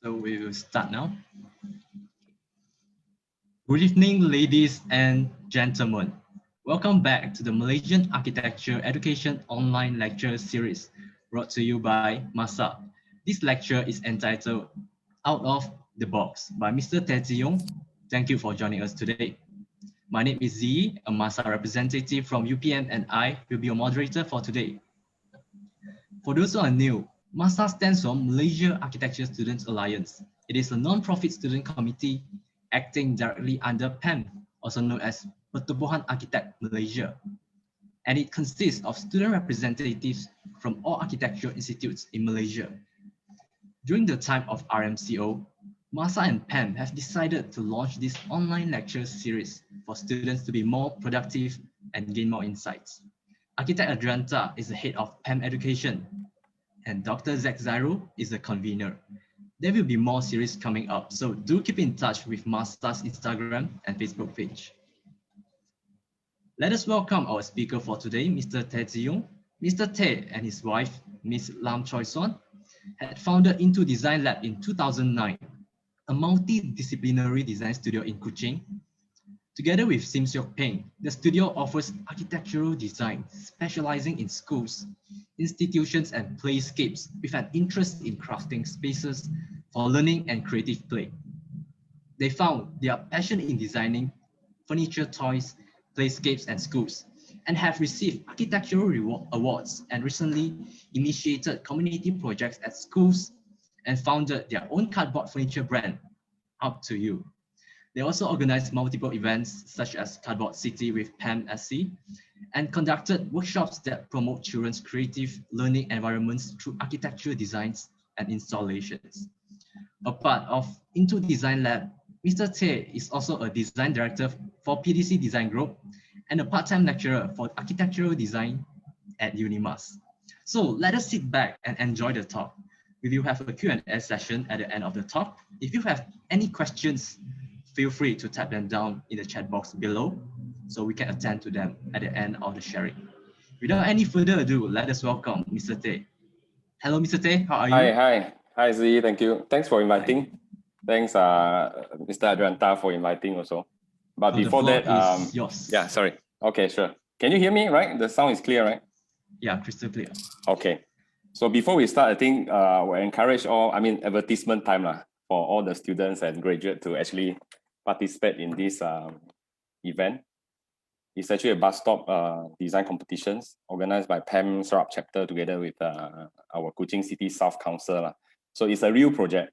So we will start now. Good evening, ladies and gentlemen. Welcome back to the Malaysian Architecture Education Online Lecture Series brought to you by MASA. This lecture is entitled Out of the Box by Mr. Tay Tze Yong. Thank you for joining us today. My name is Z, a MASA representative from UPM, and I will be your moderator for today. For those who are new, MASA stands for Malaysia Architecture Students Alliance. It is a non-profit student committee acting directly under PAM, also known as Pertubuhan Architect Malaysia. And it consists of student representatives from all architectural institutes in Malaysia. During the time of RMCO, MASA and PAM have decided to launch this online lecture series for students to be more productive and gain more insights. Architect Adrianta is the head of PAM Education, and Dr. Zach Zairo is the convener. There will be more series coming up, so do keep in touch with MASA's Instagram and Facebook page. Let us welcome our speaker for today, Mr. Tay Tze Yong. Mr. Tay and his wife, Ms. Lam Choi Suan, had founded INTODESIGN Lab in 2009, a multi-disciplinary design studio in Kuching. Together with Sim Seok Peng, the studio offers architectural design, specializing in schools, institutions, and playscapes with an interest in crafting spaces for learning and creative play. They found their passion in designing furniture, toys, playscapes, and schools, and have received architectural awards and recently initiated community projects at schools and founded their own cardboard furniture brand, Up to You. They also organized multiple events such as Cardboard City with PAM SC and conducted workshops that promote children's creative learning environments through architectural designs and installations. A part of INTODESIGN Lab, Mr. Tay is also a design director for PDC Design Group and a part-time lecturer for architectural design at UNIMAS. So let us sit back and enjoy the talk. We will have a Q&A session at the end of the talk. If you have any questions, feel free to type them down in the chat box below so we can attend to them at the end of the sharing. Without any further ado, let us welcome Mr. Tay. Hello, Mr. Tay, how are you? Hi, Z, thank you. Thanks for inviting. Hi. Thanks, Mr. Adrianta, for inviting also. But So before that, yours. Yeah, sorry. Okay, sure. Can you hear me, right? The sound is clear, right? Yeah, crystal clear. Okay. So before we start, I think we'll encourage advertisement time for all the students and graduates to actually participate in this event. It's actually a bus stop design competitions organized by PAM Sarap chapter together with our Kuching City South Council. So it's a real project.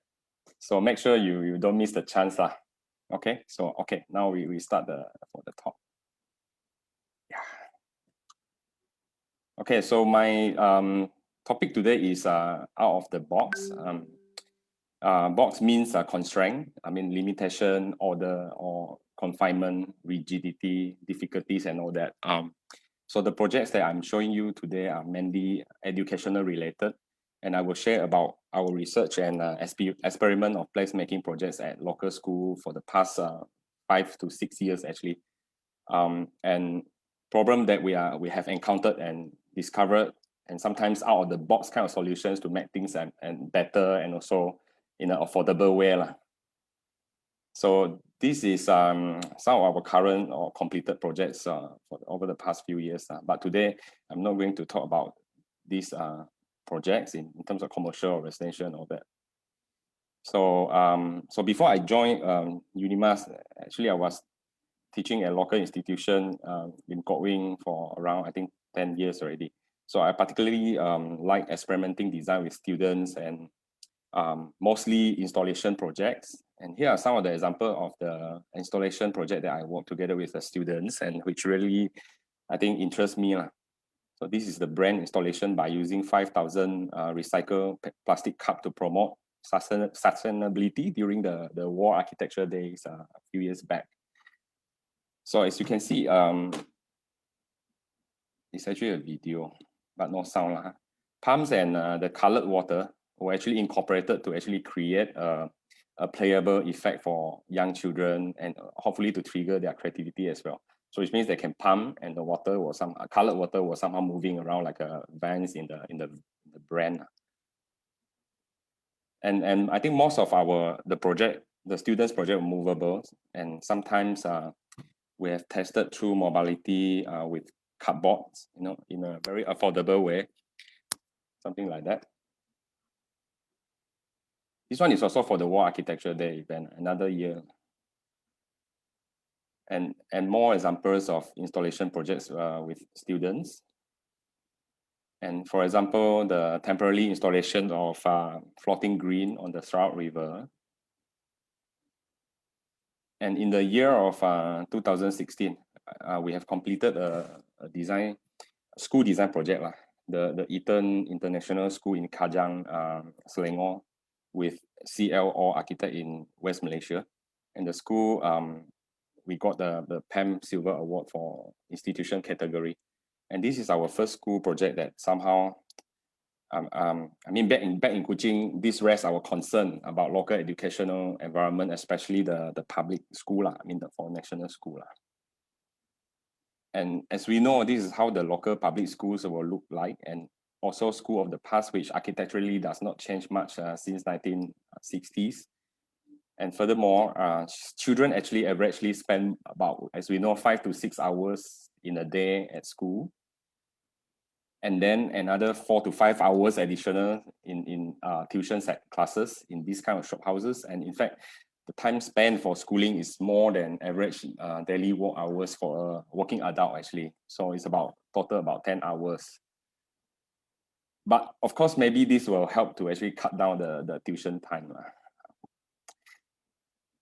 So make sure you don't miss the chance. Okay, so now we start for the talk. Yeah. Okay, so my topic today is out of the box. Box means constraint, limitation, order, or confinement, rigidity, difficulties, and all that. So the projects that I'm showing you today are mainly educational related, and I will share about our research and experiment of placemaking projects at local school for the past 5 to 6 years actually, and problem that we have encountered and discovered, and sometimes out of the box kind of solutions to make things and better and also in an affordable way. So this is some of our current or completed projects for over the past few years. But today, I'm not going to talk about these projects in terms of commercial or residential and all that. So before I joined UNIMAS, actually I was teaching at a local institution in Kuching for around, I think, 10 years already. So I particularly like experimenting design with students and mostly installation projects. And here are some of the examples of the installation project that I work together with the students and which really, I think, interests me. So this is the brand installation by using 5,000 recycled plastic cup to promote sustainability during the War Architecture Days a few years back. So as you can see, it's actually a video, but no sound. Pumps and the colored water were actually incorporated to actually create a playable effect for young children and hopefully to trigger their creativity as well. So which means they can pump and the water was colored water was somehow moving around like a vans in the brand. And I think most of the students' project were movable, and sometimes we have tested through mobility with cardboards, in a very affordable way, something like that. This one is also for the Wall Architecture Day event, another year. And more examples of installation projects with students. And for example, the temporary installation of floating green on the Sarawak River. And in the year of 2016, we have completed a school design project, the Eton International School in Kajang, Selangor, with CL or Architect in West Malaysia. And the school, we got the PAM Silver Award for institution category. And this is our first school project that somehow, I mean, back in Kuching, this rests our concern about local educational environment, especially the public school, for national school. And as we know, this is how the local public schools will look like, and also school of the past, which architecturally does not change much since 1960s. And furthermore, children actually averagely spend about, as we know, 5 to 6 hours in a day at school. And then another 4 to 5 hours additional in tuition classes in these kind of shop houses. And in fact, the time spent for schooling is more than average daily work hours for a working adult, actually. So it's total about 10 hours. But of course, maybe this will help to actually cut down the tuition time.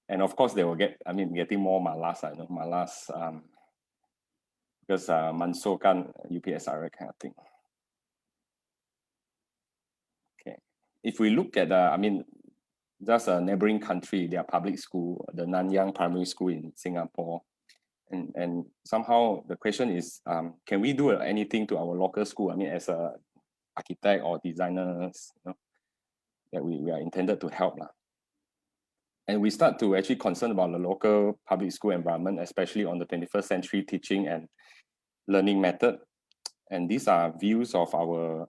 And of course, they will getting more malas, malas, because mansukan UPSR kind of thing. Okay, if we look at just a neighboring country, their public school, the Nanyang Primary School in Singapore, and somehow the question is, can we do anything to our local school? As a architect or designers, that we are intended to help. And we start to actually concern about the local public school environment, especially on the 21st century teaching and learning method. And these are views of our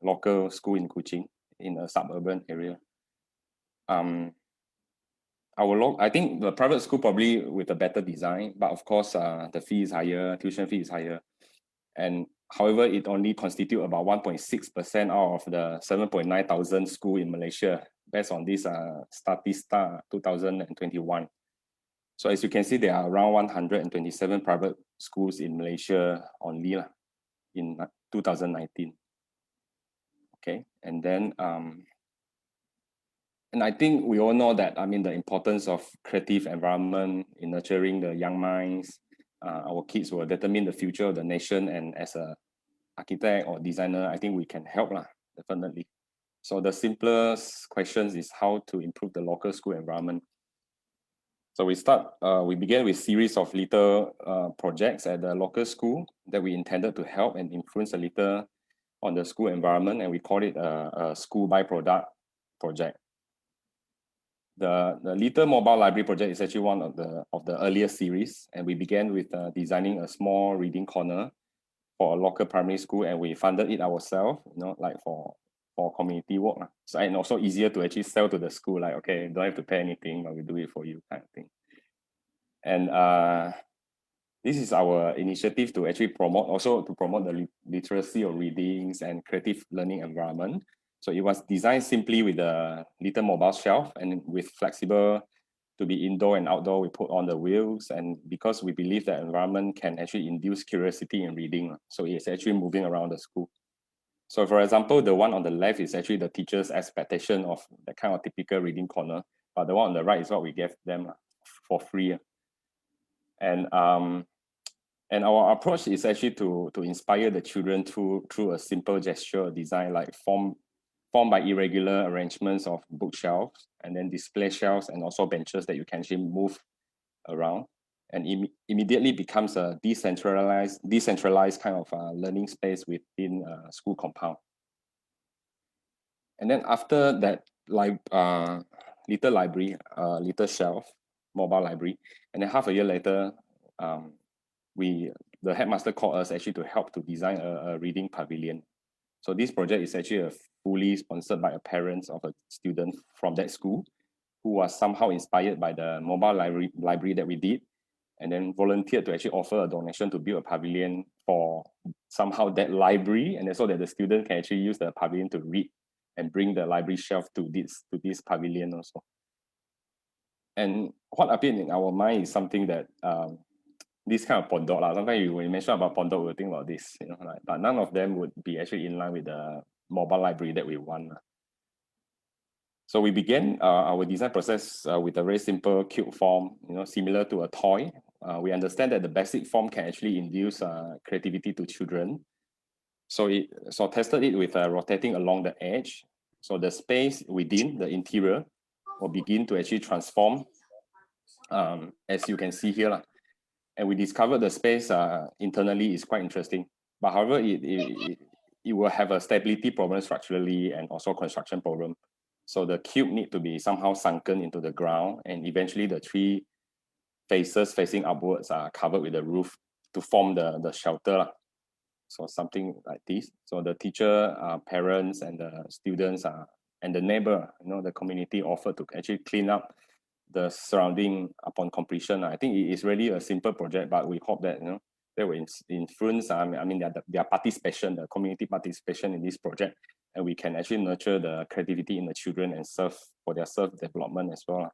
local school in Kuching, in a suburban area. I think the private school probably with a better design, but of course the fee is higher, tuition fee is higher. And however, it only constitute about 1.6% out of the 7.9 thousand school in Malaysia, based on this Statista 2021. So as you can see, there are around 127 private schools in Malaysia only in 2019. Okay, and then and I think we all know that the importance of creative environment in nurturing the young minds. Our kids will determine the future of the nation, and as a architect or designer, I think we can help definitely. So the simplest questions is how to improve the local school environment. So we began with series of little projects at the local school that we intended to help and influence a little on the school environment, and we call it a school byproduct project. The Little Mobile Library project is actually one of the earliest series, and we began with designing a small reading corner for a local primary school, and we funded it ourselves, like for community work. So, and also easier to actually sell to the school, like, okay, you don't have to pay anything, but we do it for you, kind of thing. And this is our initiative to actually promote the literacy of readings and creative learning environment. So it was designed simply with a little mobile shelf, and with flexible to be indoor and outdoor, we put on the wheels. And because we believe that environment can actually induce curiosity in reading, so it's actually moving around the school. So for example, the one on the left is actually the teacher's expectation of that kind of typical reading corner, but the one on the right is what we gave them for free. And our approach is actually to inspire the children through a simple gesture design, like formed by irregular arrangements of bookshelves, and then display shelves, and also benches that you can actually move around, and immediately becomes a decentralized kind of learning space within a school compound. And then after that, little library, little shelf, mobile library, and then half a year later, the headmaster called us actually to help to design a reading pavilion. So this project is actually a fully sponsored by a parents of a student from that school who was somehow inspired by the mobile library that we did, and then volunteered to actually offer a donation to build a pavilion for somehow that library, and so that the student can actually use the pavilion to read and bring the library shelf to this pavilion also. And what appeared in our mind is something that this kind of pondok lah. Sometimes when you mention about pondok, we'll think about this, but none of them would be actually in line with the mobile library that we want. So we began our design process with a very simple cube form, similar to a toy. We understand that the basic form can actually induce creativity to children. So tested it with rotating along the edge. So the space within the interior will begin to actually transform, as you can see here. And we discovered the space internally is quite interesting. But however, it will have a stability problem structurally and also construction problem. So the cube need to be somehow sunken into the ground, and eventually the three faces facing upwards are covered with the roof to form the shelter. So something like this. So the teacher, parents, and the students and the neighbor, the community offered to actually clean up the surrounding upon completion. I think it is really a simple project, but we hope that they will influence. Their participation, the community participation in this project, and we can actually nurture the creativity in the children and serve for their self-development as well.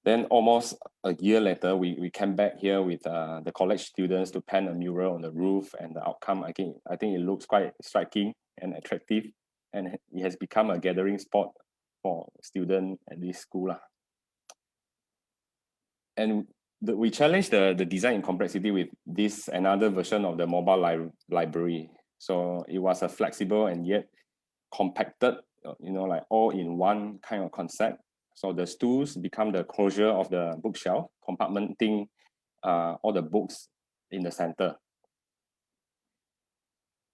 Then almost a year later, we came back here with the college students to paint a mural on the roof, and the outcome, I think it looks quite striking and attractive, and it has become a gathering spot for students at this school. And we challenged the design in complexity with this another version of the mobile library. So it was a flexible and yet compacted, like all in one kind of concept. So the stools become the closure of the bookshelf, compartmenting all the books in the center.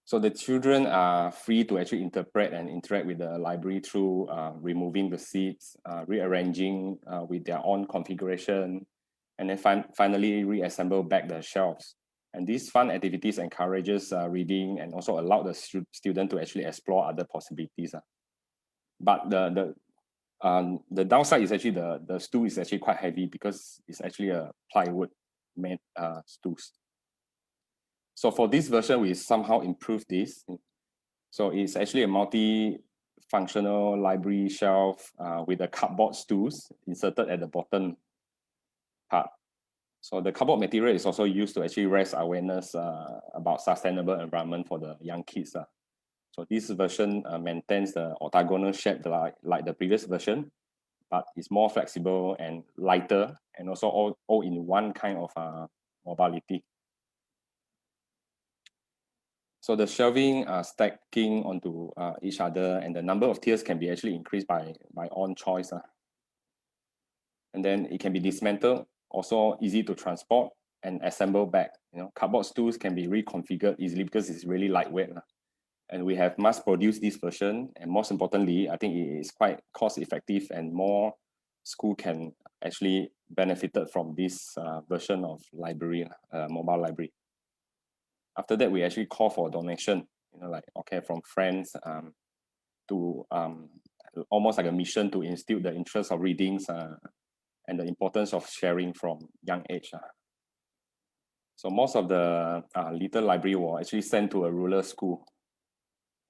So the children are free to actually interpret and interact with the library through removing the seats, rearranging with their own configuration, and then finally reassemble back the shelves. And these fun activities encourages reading and also allow the student to actually explore other possibilities. But the downside is actually the stool is actually quite heavy because it's actually a plywood made stools. So for this version, we somehow improved this. So it's actually a multi-functional library shelf with a cardboard stools inserted at the bottom part. So the cardboard material is also used to actually raise awareness about sustainable environment for the young kids. So this version maintains the orthogonal shape like the previous version, but it's more flexible and lighter, and also all in one kind of mobility. So the shelving are stacking onto each other, and the number of tiers can be actually increased by own choice. And then it can be dismantled, also easy to transport and assemble back. Cardboard stools can be reconfigured easily because it's really lightweight. And we have mass produced this version, and most importantly, I think it is quite cost effective, and more school can actually benefited from this version of library, mobile library. After that, we actually call for donation, from friends to almost like a mission to instill the interest of readings and the importance of sharing from young age. So most of the little library were actually sent to a rural school,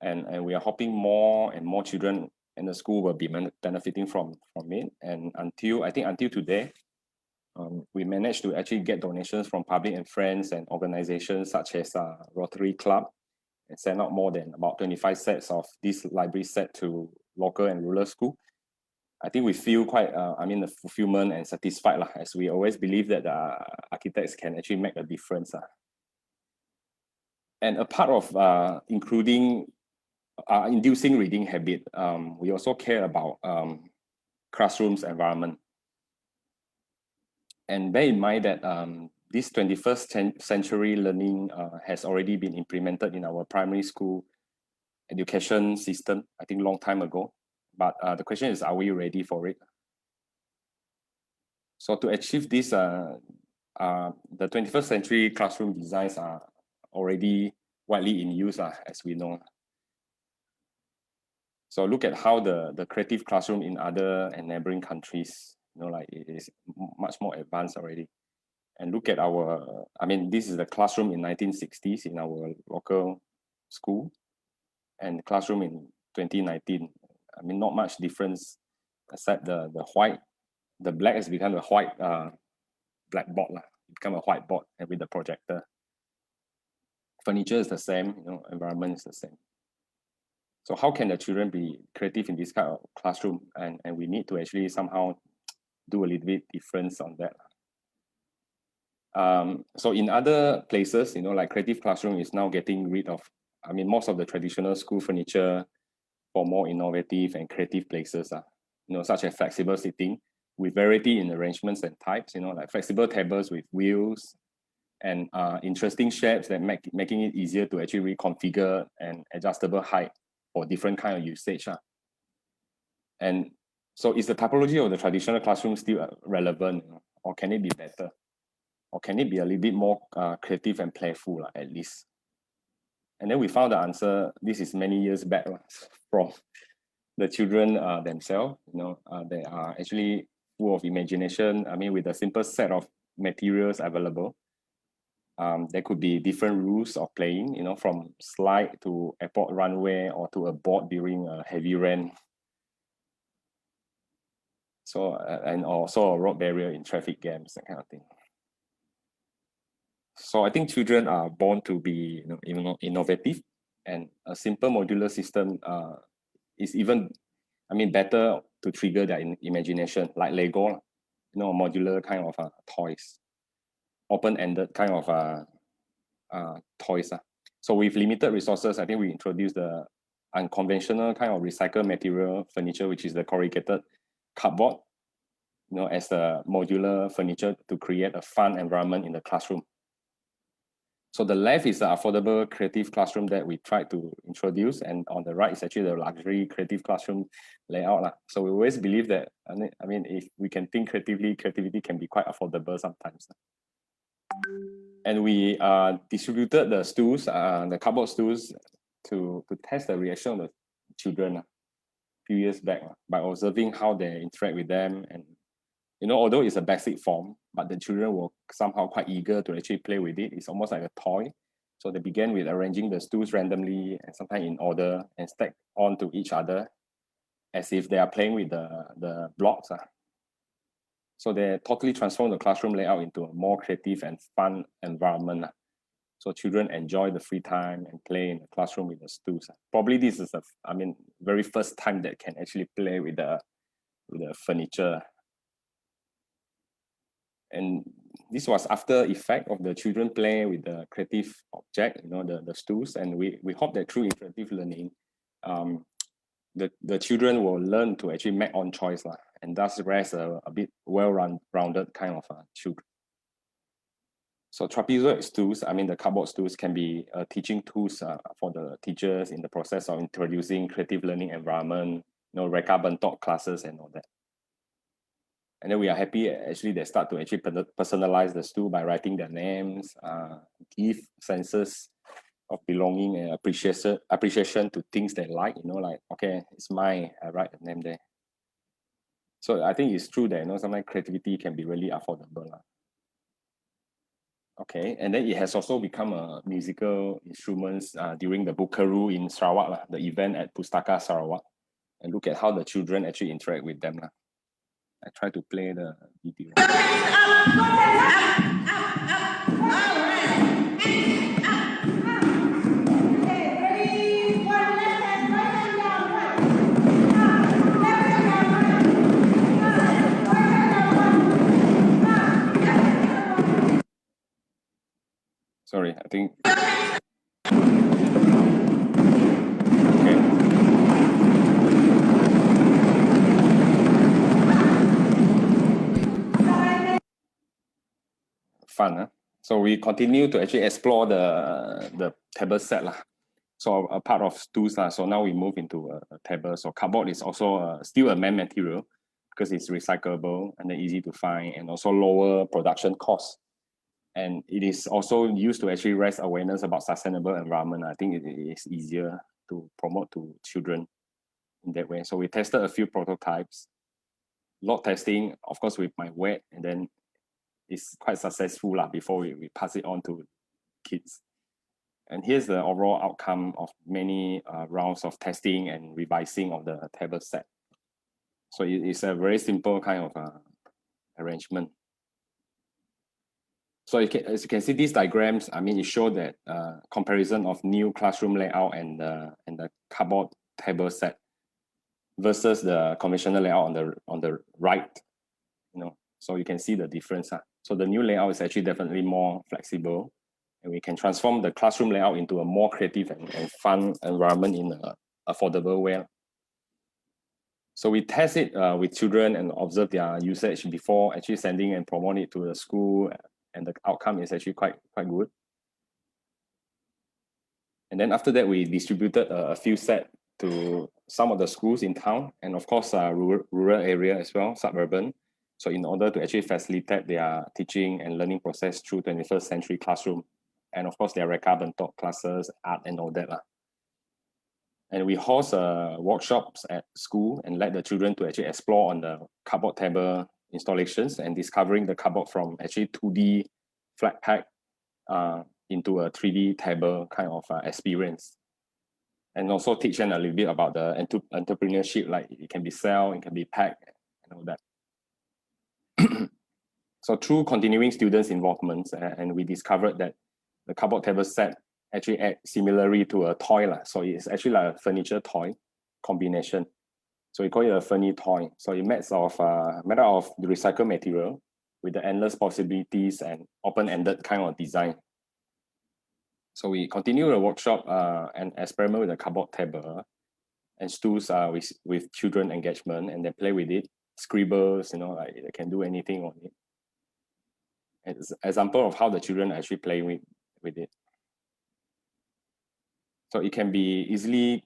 and we are hoping more and more children in the school will be benefiting from it. And until today, we managed to actually get donations from public and friends and organizations such as Rotary Club, and send out more than about 25 sets of this library set to local and rural school. I think we feel quite, the fulfillment and satisfied, as we always believe that architects can actually make a difference. And a part of inducing reading habit, we also care about classrooms environment. And bear in mind that this 21st century learning has already been implemented in our primary school education system, I think long time ago. But the question is, are we ready for it? So to achieve this, the 21st century classroom designs are already widely in use, as we know. So look at how the creative classroom in other and neighboring countries, like it is much more advanced already. And look at our, I mean, this is the classroom in 1960s in our local school, and classroom in 2019. I mean, not much difference except the white, the black has become a white blackboard, become a whiteboard, and with the projector. Furniture is the same, environment is the same. So how can the children be creative in this kind of classroom? And we need to actually somehow do a little bit difference on that. So in other places, like creative classroom is now getting rid of, I mean, most of the traditional school furniture for more innovative and creative places, such as flexible seating with variety in arrangements and types, like flexible tables with wheels and interesting shapes that making it easier to actually reconfigure and adjustable height for different kind of usage. And so is the typology of the traditional classroom still relevant, or can it be better? Or can it be a little bit more creative and playful at least? And then we found the answer, this is many years back from the children themselves. They are actually full of imagination. I mean, with a simple set of materials available, there could be different rules of playing, from slide to airport runway or to a board during a heavy rain. So, and also a road barrier in traffic games, that kind of thing. So I think children are born to be innovative, and a simple modular system is even, better to trigger their imagination, like Lego, modular kind of toys, open-ended kind of toys. So with limited resources, I think we introduced the unconventional kind of recycled material furniture, which is the corrugated cardboard, as a modular furniture to create a fun environment in the classroom. So the left is the affordable creative classroom that we tried to introduce, and on the right is actually the luxury creative classroom layout. So we always believe that, if we can think creatively, creativity can be quite affordable sometimes. And we distributed the stools, the cardboard stools, to test the reaction of the children a few years back by observing how they interact with them. And although it's a basic form, but the children were somehow quite eager to actually play with it. It's almost like a toy. So they began with arranging the stools randomly and sometimes in order and stacked onto each other as if they are playing with the blocks. So they totally transformed the classroom layout into a more creative and fun environment. So children enjoy the free time and play in the classroom with the stools. Probably this is the, very first time that can actually play with the furniture. And this was after effect of the children play with the creative object, the stools. And we hope that through interactive learning, the children will learn to actually make own choice and thus raise a bit well-rounded kind of children. So trapezoid stools, the cardboard stools can be teaching tools for the teachers in the process of introducing creative learning environment, Reka Bentok classes and all that. And then we are happy actually they start to actually personalize the stool by writing their names, give senses of belonging and appreciation to things they like, like, okay, it's mine, I write the name there. So I think it's true that, sometimes creativity can be really affordable. Okay, and then it has also become a musical instruments during the Bukaru in Sarawak, the event at Pustaka Sarawak. And look at how the children actually interact with them. I try to play the video. Sorry, I think. Okay. Fun, huh? So we continue to actually explore the table set. So a part of stools. So now we move into a table. So cardboard is also still a main material because it's recyclable and easy to find and also lower production costs. And it is also used to actually raise awareness about sustainable environment. I think it is easier to promote to children. in that way. So we tested a few prototypes, lot testing, of course, with my wet, and then it's quite successful before we pass it on to kids. And here's the overall outcome of many rounds of testing and revising of the table set. So it's a very simple kind of arrangement. So as you can see, these diagrams, I mean, it shows that comparison of new classroom layout and the cardboard table set versus the conventional layout on the right. So you can see the difference. So the new layout is actually definitely more flexible, and we can transform the classroom layout into a more creative and fun environment in an affordable way. So we test it with children and observe their usage before actually sending and promoting it to the school, and the outcome is actually quite good. And then after that, we distributed a few set to some of the schools in town, and of course, rural area as well, suburban. So in order to actually facilitate their teaching and learning process through 21st century classroom, and of course, their recurrent talk classes, art, and all that. And we host workshops at school and let the children to actually explore on the cardboard table installations and discovering the cardboard from actually 2D flat pack into a 3D table kind of experience. And also teach them a little bit about the entrepreneurship, like it can be sell, it can be packed, and all that. So through continuing students' involvement, and we discovered that the cardboard table set actually act similarly to a toy. So it's actually like a furniture toy combination. So we call it a funny toy. So it made of the recycled material with the endless possibilities and open-ended kind of design. So we continue the workshop and experiment with the cardboard table and stools with children engagement, and they play with it, scribbles, like they can do anything on it. It's an example of how the children actually play with it. So it can be easily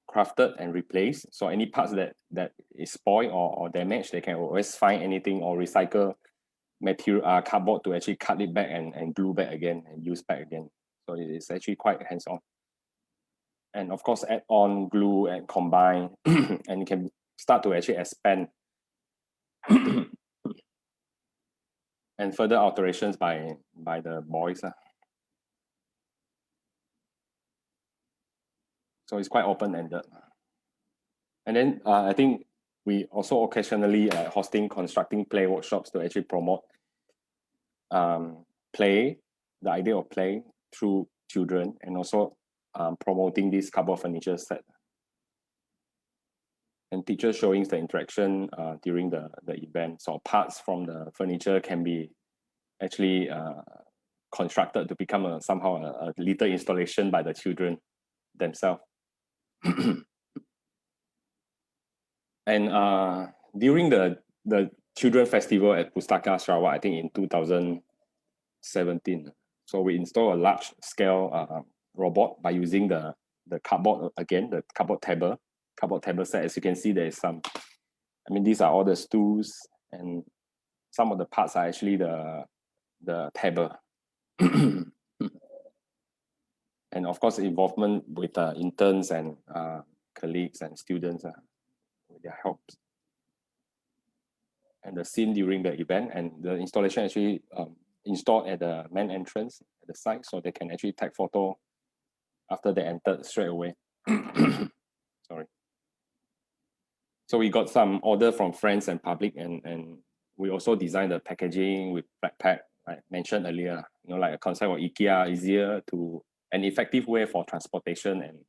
crafted and replaced. So any parts that is spoiled or damaged, they can always find anything or recycle material, cardboard, to actually cut it back and glue back again and use back again. So it's actually quite hands-on. And of course, add on, glue, and combine, and you can start to actually expand and further alterations by the boys. So it's quite open-ended. And then I think we also occasionally hosting constructing play workshops to actually promote play, the idea of play through children, and also promoting this cardboard furniture set. And teachers showing the interaction during the event. So parts from the furniture can be actually constructed to become somehow a little installation by the children themselves. And during the children festival at Pustaka Sarawak, I think in 2017, so we installed a large scale robot by using the cardboard, again, the cardboard table set. As you can see, there is some, I mean, these are all the stools, and some of the parts are actually the table. And of course, involvement with interns and colleagues and students with their help. And the scene during the event, and the installation actually installed at the main entrance at the site, so they can actually take photo after they entered straight away. Sorry. So we got some order from friends and public, and we also designed the packaging with backpack, I mentioned earlier, like a concept of IKEA, easier to an effective way for transportation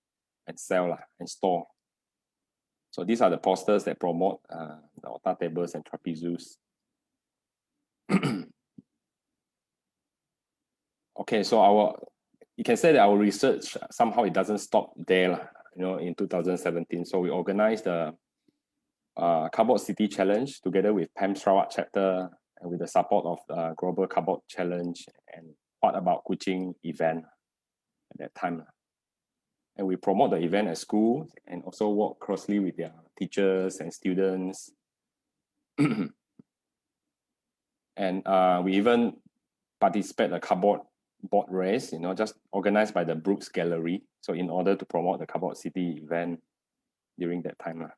and sell and store. So these are the posters that promote the Otta tables and trapezoes. Okay, so you can say that our research somehow it doesn't stop there, in 2017. So we organized the Cardboard City Challenge together with PAM Sarawak chapter, and with the support of the Global Cardboard Challenge and What About Kuching event at that time. And we promote the event at school and also work closely with their teachers and students. And we even participate in a cardboard board race, just organized by the Brooks Gallery. So in order to promote the Cardboard City event. during that time.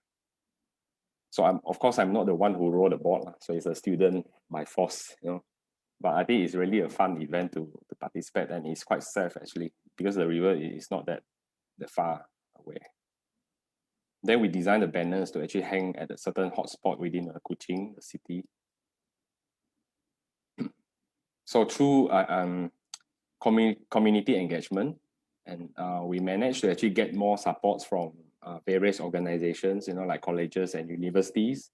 So of course, I'm not the one who wrote the board, so it's a student by force, But I think it's really a fun event to participate, and it's quite safe actually, because the river is not that far away. Then we designed the banners to actually hang at a certain hotspot within Kuching, the city. So through community engagement, and we managed to actually get more supports from various organizations, like colleges and universities,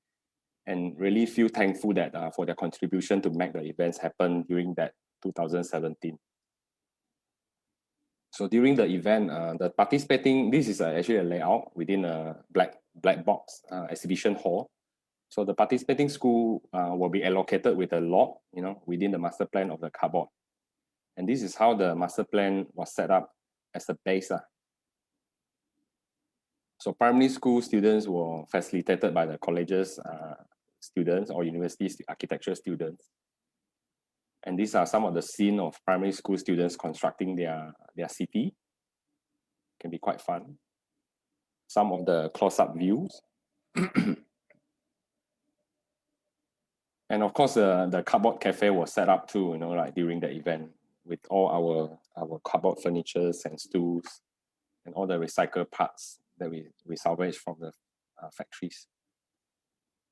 and really feel thankful that for their contribution to make the events happen during that 2017. So during the event, this is actually a layout within a black box exhibition hall. So the participating school will be allocated with a lot, within the master plan of the cardboard. And this is how the master plan was set up as a base. So primary school students were facilitated by the colleges students or university architecture students. And these are some of the scene of primary school students constructing their city. Can be quite fun. Some of the close-up views. And of course, the cardboard cafe was set up too, like during the event, with all our cardboard furnitures and stools and all the recycled parts that we salvage from the factories.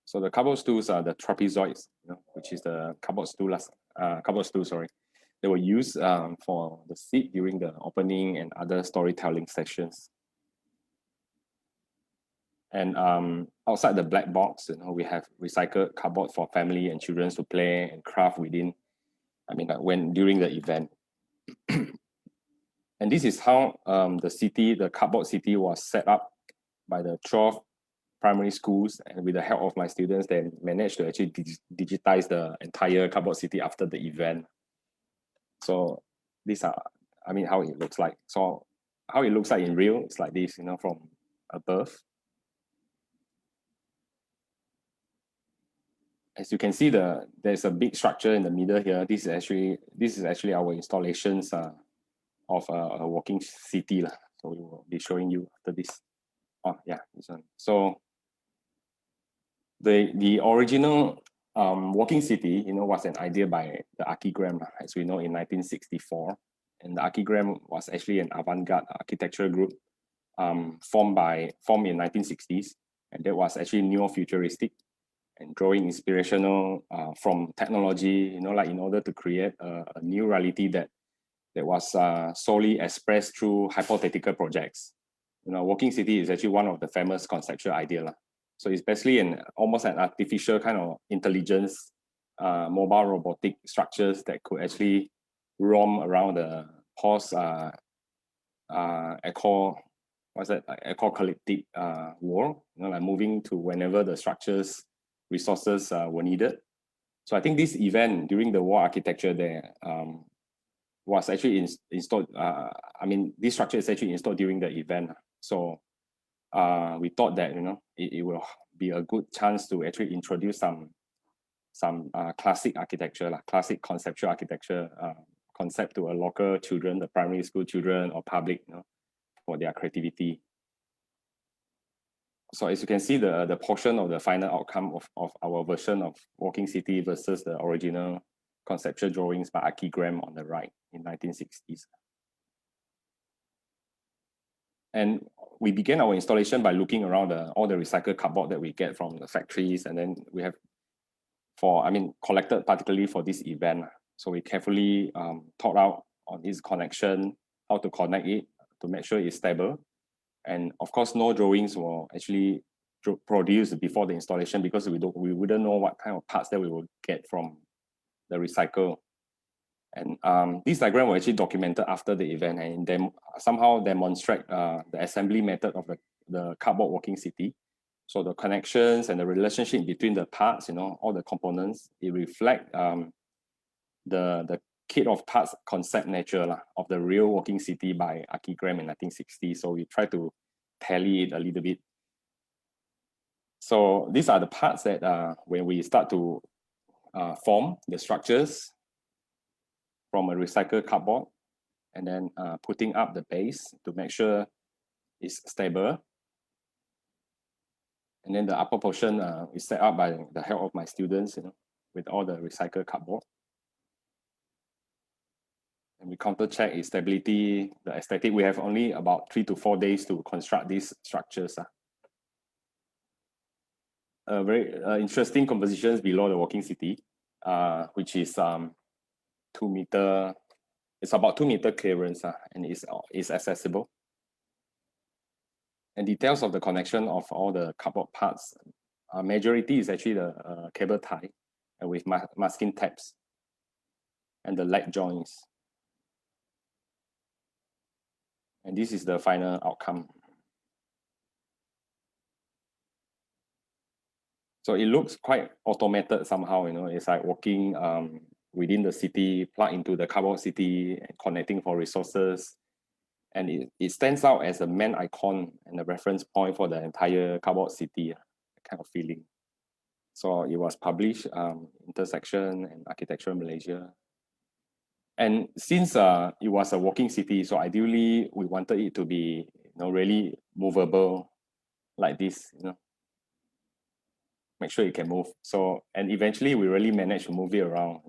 So the cardboard stools are the trapezoids, which is the cardboard stool, They were used for the seat during the opening and other storytelling sessions. And outside the black box, we have recycled cardboard for family and children to play and craft within. During the event. And this is how the cardboard city was set up by the 12 primary schools, and with the help of my students, they managed to actually digitize the entire cardboard city after the event. So these are, how it looks like. So how it looks like in real, it's like this, from above. As you can see, there's a big structure in the middle here. This is actually our installations of a walking city. So we will be showing you after this. Oh yeah, this one. So the original walking city, was an idea by the Archigram, as we know, in 1964. And the Archigram was actually an avant-garde architecture group formed in 1960s, and that was actually neo-futuristic and drawing inspirational from technology, like in order to create a new reality that was solely expressed through hypothetical projects. Walking city is actually one of the famous conceptual ideas. So it's basically almost an artificial kind of intelligence, mobile robotic structures that could actually roam around the post apocalyptic world, like moving to whenever the structures, resources were needed. So I think this event during the war architecture there was actually installed. This structure is actually installed during the event. So we thought that it will be a good chance to actually introduce some classic architecture, classic conceptual architecture concept to a local children, the primary school children or public, for their creativity. So as you can see, the portion of the final outcome of our version of Walking City versus the original conceptual drawings by Archigram on the right in 1960s. And we began our installation by looking around all the recycled cardboard that we get from the factories, and then we have collected particularly for this event. So we carefully thought out on its connection, how to connect it to make sure it's stable. And of course, no drawings were actually produced before the installation because we wouldn't know what kind of parts that we would get from the recycle. And this diagram was actually documented after the event and then somehow demonstrate the assembly method of the cardboard walking city. So the connections and the relationship between the parts, all the components, it reflect the kit of parts concept nature of the real walking city by Archigram in 1960. So we try to tally it a little bit. So these are the parts that when we start to form the structures from a recycled cardboard and then putting up the base to make sure it's stable. And then the upper portion is set up by the help of my students, with all the recycled cardboard. And we counter check its stability, the aesthetic. We have only about 3 to 4 days to construct these structures. Very interesting compositions below the walking city, which is 2-meter. It's about 2-meter clearance, and is accessible. And details of the connection of all the cardboard parts, majority is actually the cable tie with masking tabs and the leg joints. And this is the final outcome. So it looks quite automated somehow, it's like walking within the city, plug into the cardboard city, and connecting for resources. And it stands out as a main icon and a reference point for the entire cardboard city, kind of feeling. So it was published, Intersection and Architecture Malaysia. And since it was a walking city, so ideally we wanted it to be, really movable like this, make sure it can move. So, and eventually we really managed to move it around,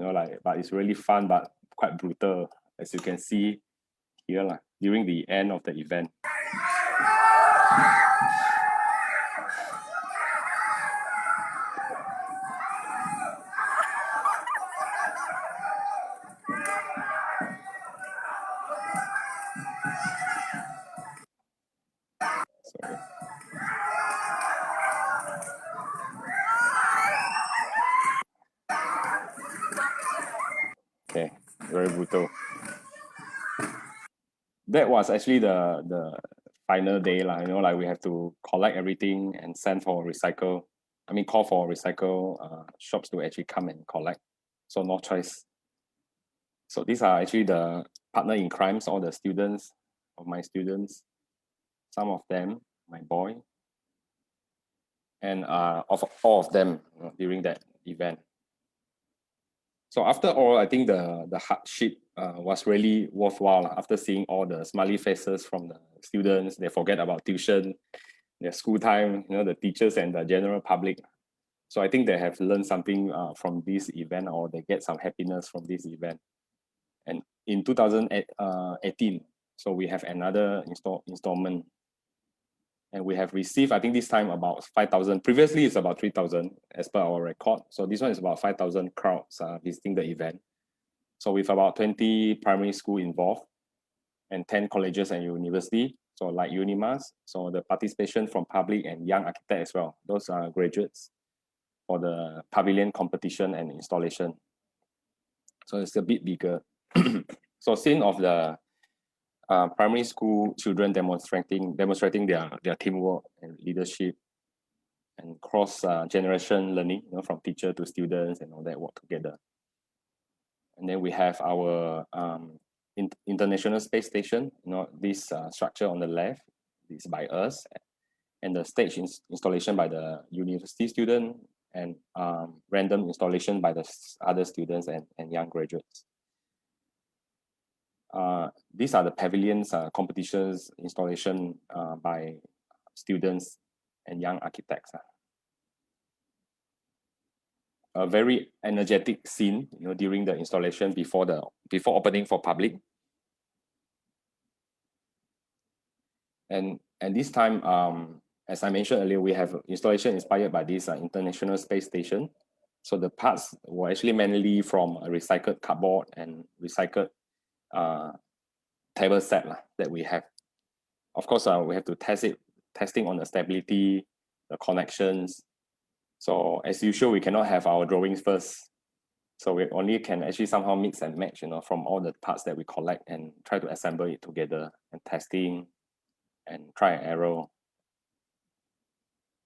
but it's really fun, but quite brutal, as you can see here, during the end of the event. Sorry. Okay, very brutal. That was actually the final day, we have to collect everything and send for recycle. Call for recycle shops to actually come and collect. So no choice. So these are actually the partner in crimes, all the students of my students, some of them, my boy, and of all of them during that event. So after all, I think the hardship was really worthwhile after seeing all the smiley faces from the students. They forget about tuition, their school time, the teachers and the general public. So I think they have learned something from this event, or they get some happiness from this event. And in 2018, so we have another installment. And we have received, I think this time about 5,000. Previously, it's about 3,000 as per our record. So this one is about 5,000 crowds visiting the event. So with about 20 primary school involved and 10 colleges and university. So like UNIMAS, so the participation from public and young architects as well. Those are graduates for the pavilion competition and installation. So it's a bit bigger. So scene of the primary school children demonstrating their teamwork and leadership and cross generation learning, from teacher to students and all that work together. And then we have our International Space Station. This structure on the left is by us, and the stage installation by the university student, and random installation by the other students and young graduates. These are the pavilions, competitions, installation by students and young architects. A very energetic scene, during the installation before opening for public. And this time, as I mentioned earlier, we have installation inspired by this International Space Station. So the parts were actually mainly from a recycled cardboard and recycled table set that we have. Of course, we have to testing on the stability, the connections. So as usual, we cannot have our drawings first. So we only can actually somehow mix and match, from all the parts that we collect and try to assemble it together and testing and try and error.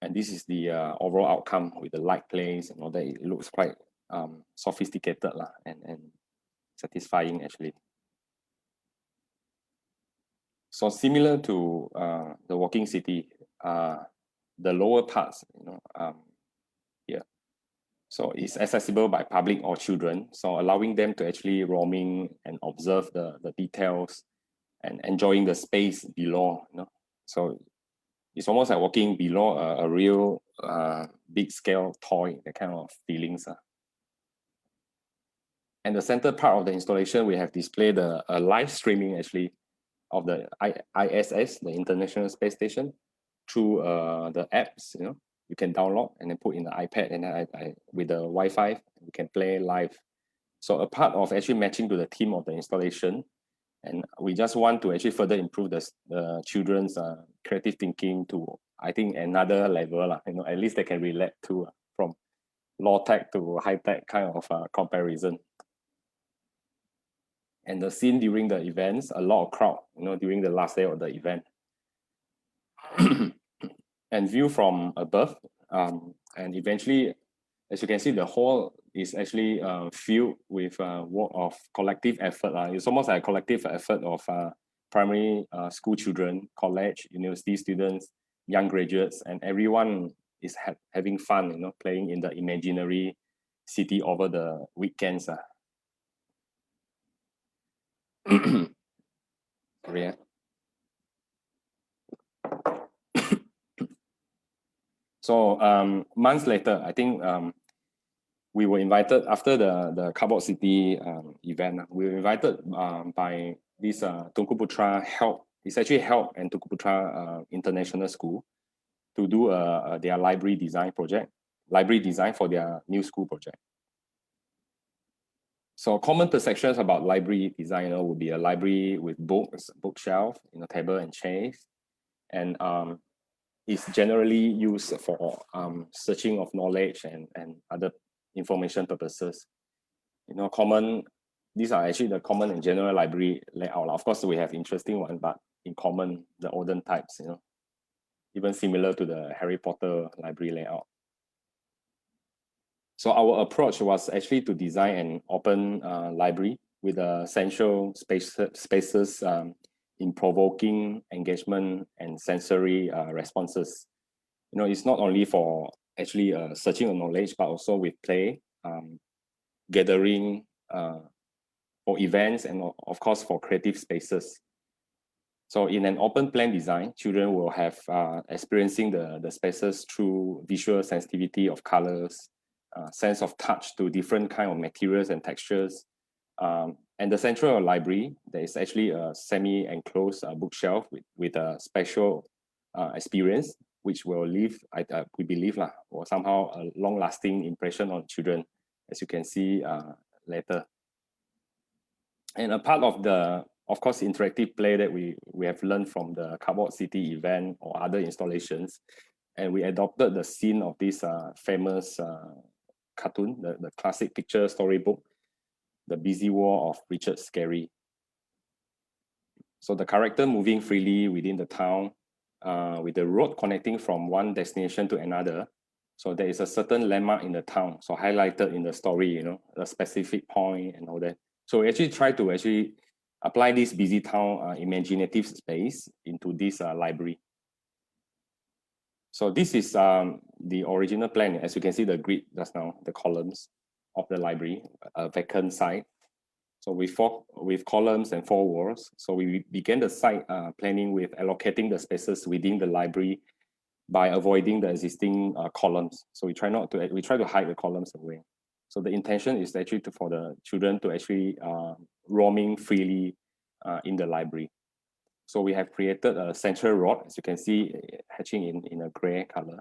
And this is the overall outcome with the light plays and all that. It looks quite sophisticated and satisfying actually. So similar to the walking city, the lower parts, here. So it's accessible by public or children. So allowing them to actually roaming and observe the details and enjoying the space below. So it's almost like walking below a real big scale toy, that kind of feelings. And the center part of the installation, we have displayed a live streaming actually of the ISS, the International Space Station, through the apps. You can download and then put in the iPad, and then with the Wi-Fi, we can play live. So a part of actually matching to the theme of the installation, and we just want to actually further improve the children's creative thinking to, I think, another level. At least they can relate to from low tech to high tech kind of comparison. And the scene during the events, a lot of crowd, during the last day of the event. And view from above, and eventually, as you can see, the hall is actually filled with work of collective effort. It's almost like a collective effort of primary school children, college, university students, young graduates, and everyone is having fun, playing in the imaginary city over the weekends. Sorry. So months later, I think we were invited after the Cardboard City event. We were invited by this Tunku Putra Help. It's actually Help and Tunku Putra International School to do their library design project, library design for their new school project. So common perceptions about library design would be a library with books, bookshelf, table and chairs, and is generally used for searching of knowledge and other information purposes. These are actually the common and general library layout. Of course, we have interesting one, but in common, the olden types, even similar to the Harry Potter library layout. So our approach was actually to design an open library with essential spaces in provoking engagement and sensory responses. It's not only for actually searching of knowledge, but also with play, gathering, for events, and of course for creative spaces. So in an open plan design, children will have experiencing the spaces through visual sensitivity of colors, sense of touch to different kind of materials and textures. And the central library, there is actually a semi-enclosed bookshelf with a special experience, which will leave, we believe, or somehow a long-lasting impression on children, as you can see later. And a part of the, of course, interactive play that we have learned from the Cardboard City event or other installations, and we adopted the scene of this famous cartoon, the classic picture storybook, The Busy War of Richard Scarry. So the character moving freely within the town, with the road connecting from one destination to another. So there is a certain landmark in the town, so highlighted in the story, a specific point and all that. So we actually try to actually apply this busy town imaginative space into this library. So this is the original plan. As you can see, the grid just now, the columns of the library, a vacant site. So with columns and 4 walls. So we began the site planning with allocating the spaces within the library by avoiding the existing columns. So we try to hide the columns away. So the intention is actually for the children to actually roaming freely in the library. So we have created a central rod, as you can see, hatching in a gray color,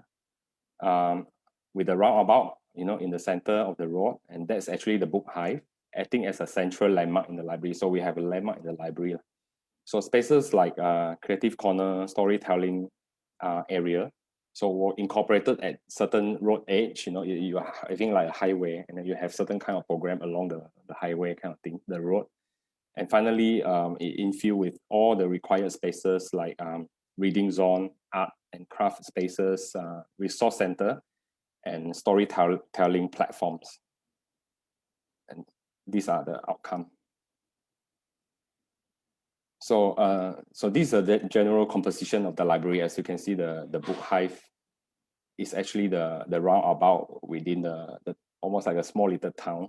with a roundabout, in the center of the rod, and that's actually the book hive, acting as a central landmark in the library. So we have a landmark in the library. So spaces like creative corner, storytelling area, so were incorporated at certain road edge. You are having like a highway, and then you have certain kind of program along the highway kind of thing, the road. And finally, it infused with all the required spaces like reading zone, art and craft spaces, resource center, and storytelling platforms. And these are the outcome. So these are the general composition of the library. As you can see, the book hive is actually the roundabout within the almost like a small little town.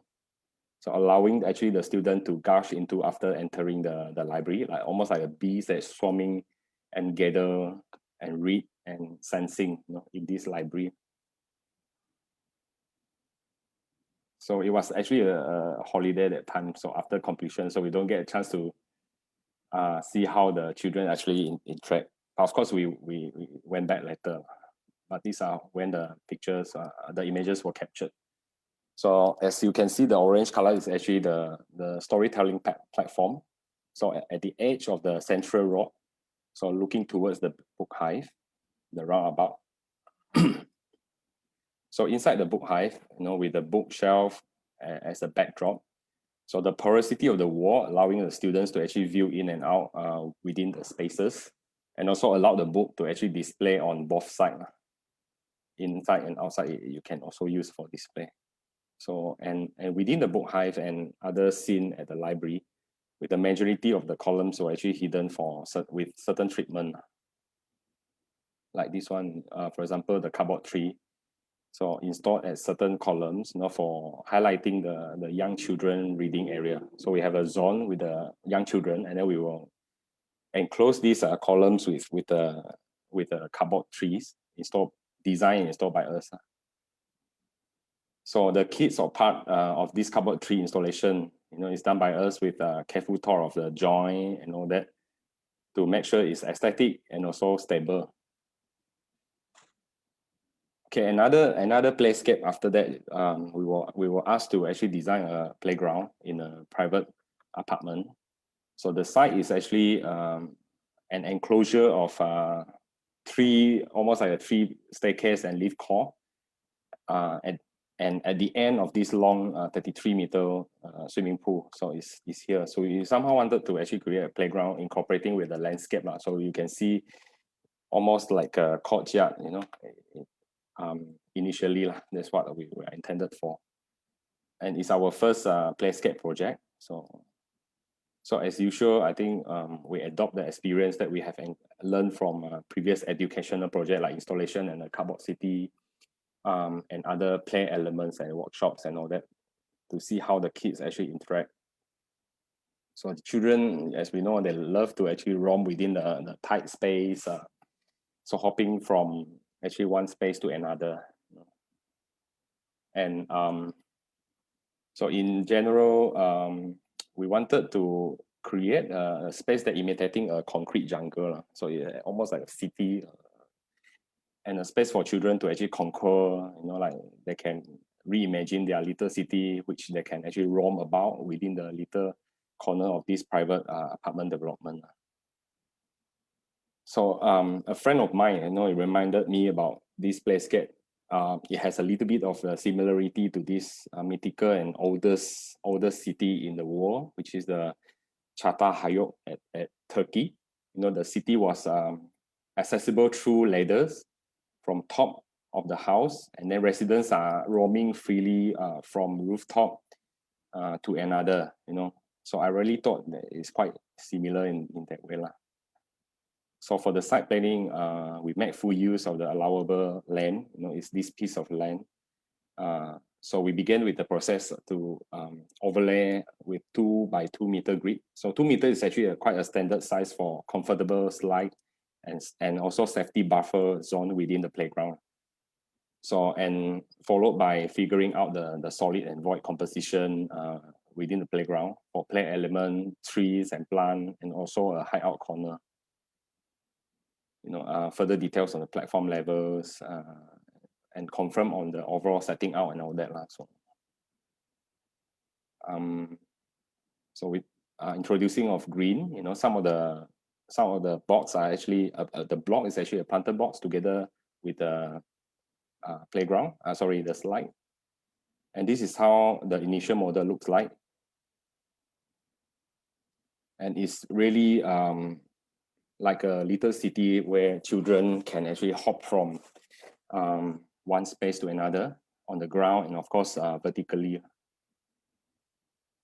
So allowing actually the student to gush into after entering the library, like almost like a bees that's swarming and gather and read and sensing in this library. So it was actually a holiday that time. So after completion, so we don't get a chance to see how the children actually interact. Of course, we went back later, but these are when the pictures, the images were captured. So as you can see, the orange color is actually the storytelling platform. So at the edge of the central road, so looking towards the book hive, the roundabout. So inside the book hive, with the bookshelf as a backdrop, so the porosity of the wall allowing the students to actually view in and out within the spaces, and also allow the book to actually display on both sides. Inside and outside, you can also use for display. So and within the book hive and other scene at the library, with the majority of the columns were actually hidden with certain treatment. Like this one, for example, the cardboard tree. So installed at certain columns, for highlighting the young children reading area. So we have a zone with the young children, and then we will enclose these columns with the cardboard trees installed by us. So the kids are part of this cardboard tree installation. It's done by us with a careful thought of the joint and all that to make sure it's aesthetic and also stable. Okay, another playscape after that, we were asked to actually design a playground in a private apartment. So the site is actually an enclosure of almost like a three staircase and lift core. And at the end of this long 33-meter swimming pool, so it's here. So we somehow wanted to actually create a playground incorporating with the landscape. So you can see almost like a courtyard, initially. That's what we were intended for. And it's our first playscape project. So as usual, I think we adopt the experience that we have learned from previous educational project like installation and the cardboard city, and other play elements and workshops and all that, to see how the kids actually interact. So the children, as we know, they love to actually roam within the tight space. So hopping from actually one space to another. And so in general, we wanted to create a space that imitating a concrete jungle. So yeah, almost like a city, and a space for children to actually conquer, like they can reimagine their little city, which they can actually roam about within the little corner of this private apartment development. So a friend of mine, it reminded me about this playscape. It has a little bit of a similarity to this mythical and oldest city in the world, which is the Chata Hayok at Turkey. The city was accessible through ladders from top of the house, and then residents are roaming freely from rooftop to another. So I really thought that it's quite similar in that way. So for the site planning, we made full use of the allowable land. It's this piece of land. So we began with the process to overlay with 2 by 2 meter grid. So 2 meters is actually quite a standard size for comfortable slide and also safety buffer zone within the playground. So, and followed by figuring out the solid and void composition within the playground for play element, trees and plant, and also a hideout corner. Further details on the platform levels and confirm on the overall setting out and all that. So with introducing of green, some of the blocks are actually the block is actually a planted box together with the playground. The slide. And this is how the initial model looks like. And it's really like a little city where children can actually hop from one space to another on the ground, and of course vertically.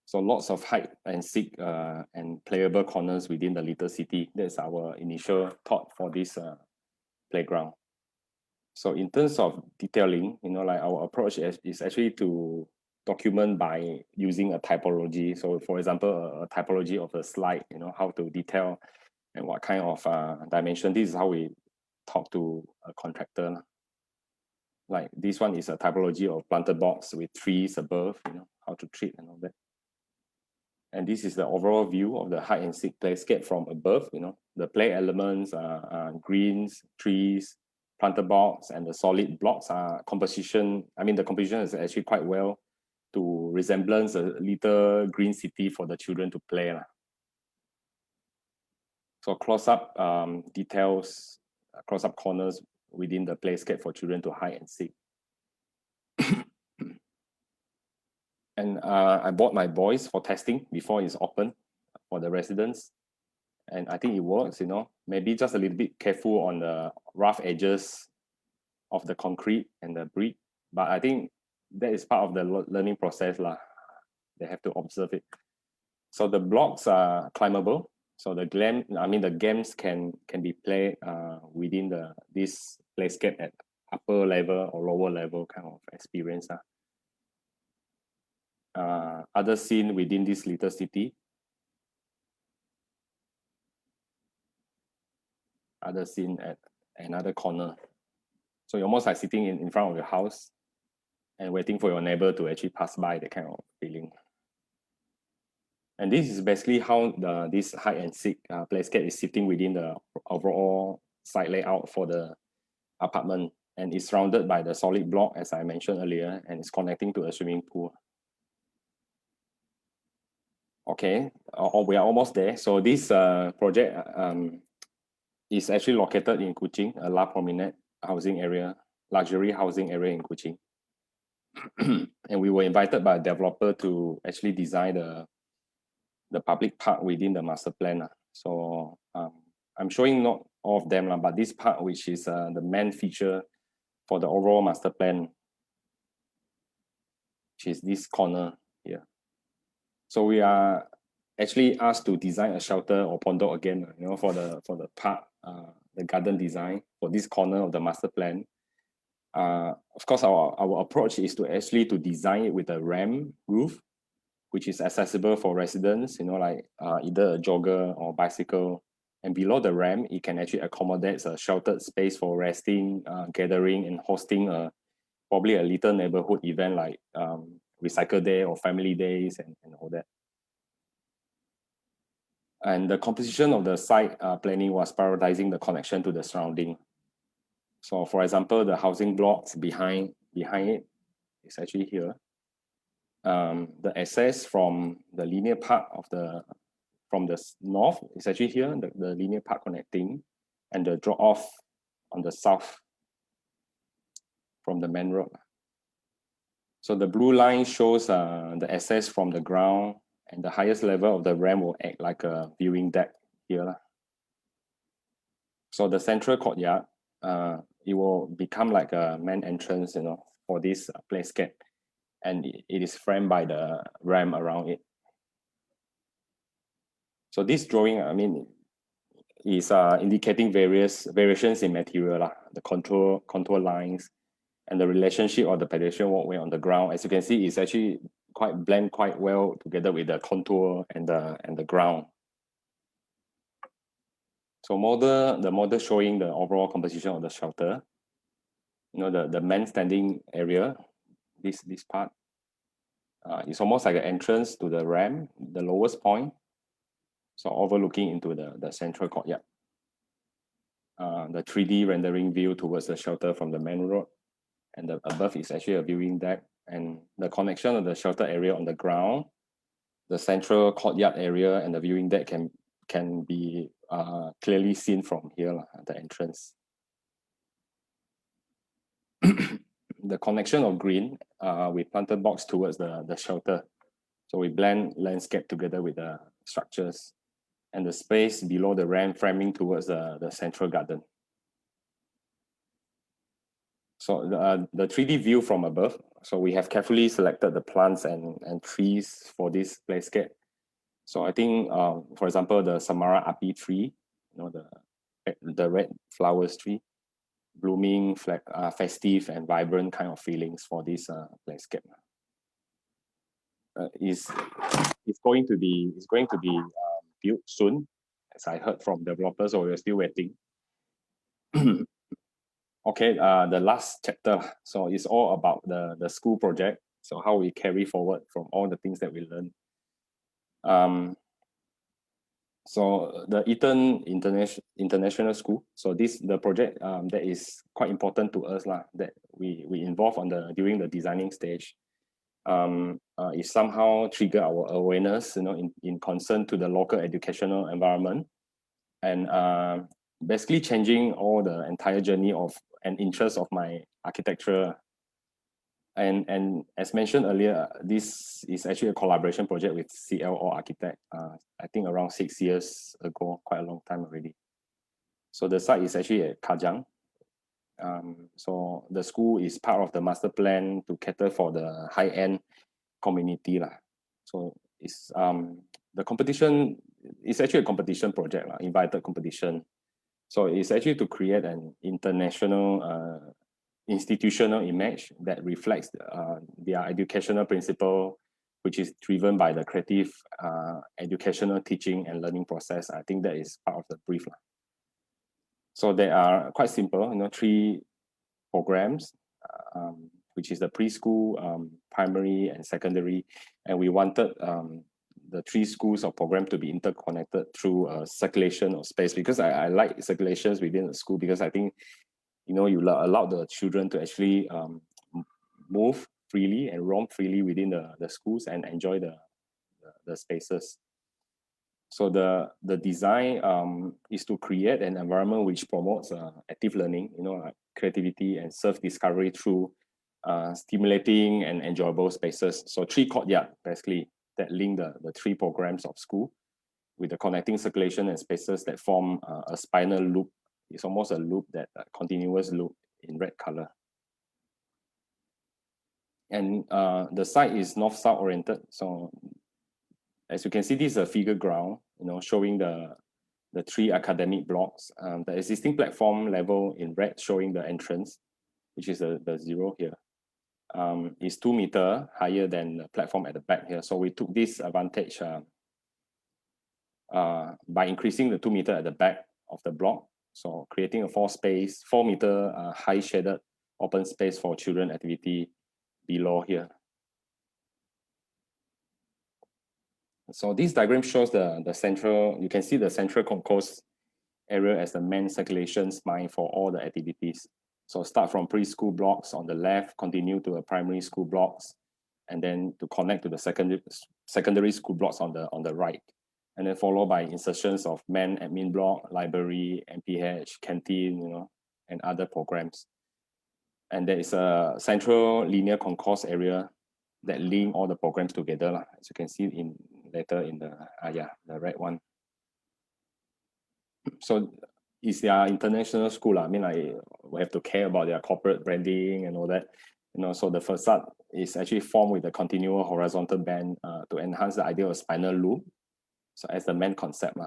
So lots of hide and seek and playable corners within the little city. That's our initial thought for this playground. So in terms of detailing, like our approach is actually to document by using a typology. So for example, a typology of a slide, how to detail and what kind of dimension. This is how we talk to a contractor. Like this one is a typology of planted box with trees above, you know, how to treat and all that. And this is the overall view of the hide and seek playscape from above, you know. The play elements are greens, trees, planted box, and the solid blocks are composition. I mean, the composition is actually quite well to resemblance a little green city for the children to play. So close-up details, close-up corners within the playscape for children to hide and seek. And I bought my boys for testing before it's open for the residents. And I think it works, you know, maybe just a little bit careful on the rough edges of the concrete and the brick. But I think that is part of the learning process lah. They have to observe it. So the blocks are climbable. So the games can be played within this playscape at upper level or lower level kind of experience. Other scene within this little city. Other scene at another corner. So you're almost like sitting in front of your house and waiting for your neighbor to actually pass by, that kind of feeling. And this is basically how this hide and seek playscape is sitting within the overall site layout for the apartment, and it's surrounded by the solid block, as I mentioned earlier, and it's connecting to a swimming pool. Okay, we are almost there. So this project is actually located in Kuching, a La Promenade housing area, luxury housing area in Kuching. And we were invited by a developer to actually design the public park within the master plan. So I'm showing not all of them, but this part, which is the main feature for the overall master plan, which is this corner here. So we are actually asked to design a shelter or pondok again, you know, for the park, the garden design for this corner of the master plan. Of course, our approach is to actually design it with a ramp roof, which is accessible for residents, you know, like either a jogger or bicycle. And below the ramp, it can actually accommodate a sheltered space for resting, gathering, and hosting probably a little neighborhood event like Recycle Day or Family Days and all that. And the composition of the site planning was prioritizing the connection to the surrounding. So for example, the housing blocks behind it is actually here. The access from the linear park from the north is actually here, the linear park connecting, and the drop off on the south from the main road. So the blue line shows the access from the ground, and the highest level of the ramp will act like a viewing deck here. So the central courtyard, it will become like a main entrance, you know, for this playscape, and it is framed by the ramp around it. So this drawing, I mean, is indicating variations in material, the contour lines, and the relationship of the pedestrian walkway on the ground. As you can see, it's actually blend quite well together with the contour and the ground. So the model showing the overall composition of the shelter. You know, the main standing area, this part, it's almost like an entrance to the ramp, the lowest point. So overlooking into the central courtyard. The 3D rendering view towards the shelter from the main road, and the above is actually a viewing deck, and the connection of the shelter area on the ground, the central courtyard area, and the viewing deck can be clearly seen from here at the entrance. The connection of green with planted box towards the shelter. So we blend landscape together with the structures, and the space below the ramp framing towards the central garden. So the 3D view from above. So we have carefully selected the plants and trees for this playscape. So I think, for example, the Samara api tree, you know, the red flowers tree, blooming, festive and vibrant kind of feelings for this playscape. Is going to be built soon, as I heard from developers. So we're still waiting. Okay, the last chapter. So it's all about the school project. So how we carry forward from all the things that we learned. So the Eton International School. So the project that is quite important to us lah, that we involve on during the designing stage. It somehow trigger our awareness, in concern to the local educational environment, and basically changing all the entire journey of an interest of my architecture. And as mentioned earlier, this is actually a collaboration project with CL or Architect. I think around 6 years ago, quite a long time already. So the site is actually at Kajang. So the school is part of the master plan to cater for the high-end community lah. So it's the competition is actually a competition project lah, invited competition. So it's actually to create an international institutional image that reflects their educational principle, which is driven by the creative educational teaching and learning process. I think that is part of the brief lah. So they are quite simple, 3 programs, which is the preschool, primary, and secondary. And we wanted the 3 schools or program to be interconnected through circulation of space, because I like circulations within the school, because I think, you allow the children to actually move freely and roam freely within the schools and enjoy the spaces. So the design is to create an environment which promotes active learning, like creativity and self-discovery through stimulating and enjoyable spaces. So 3 courtyard basically that link the 3 programs of school with the connecting circulation and spaces that form a spinal loop. It's almost a loop, that continuous loop in red color. And the site is north-south oriented. So as you can see, this is a figure ground, showing the 3 academic blocks. The existing platform level in red showing the entrance, which is the 0 here, is 2 meters higher than the platform at the back here. So we took this advantage by increasing the 2 meters at the back of the block. So creating a 4 meter high shaded open space for children activity below here. So this diagram shows the central, you can see the central concourse area as the main circulation spine for all the activities. So start from preschool blocks on the left, continue to the primary school blocks, and then to connect to the secondary school blocks on the right. And then followed by insertions of main admin block, library, MPH, canteen, and other programs. And there is a central linear concourse area that link all the programs together, as you can see later in the red one. So it's their international school. I mean, we have to care about their corporate branding and all that. So the facade is actually formed with a continual horizontal band to enhance the idea of spinal loop. So as the main concept.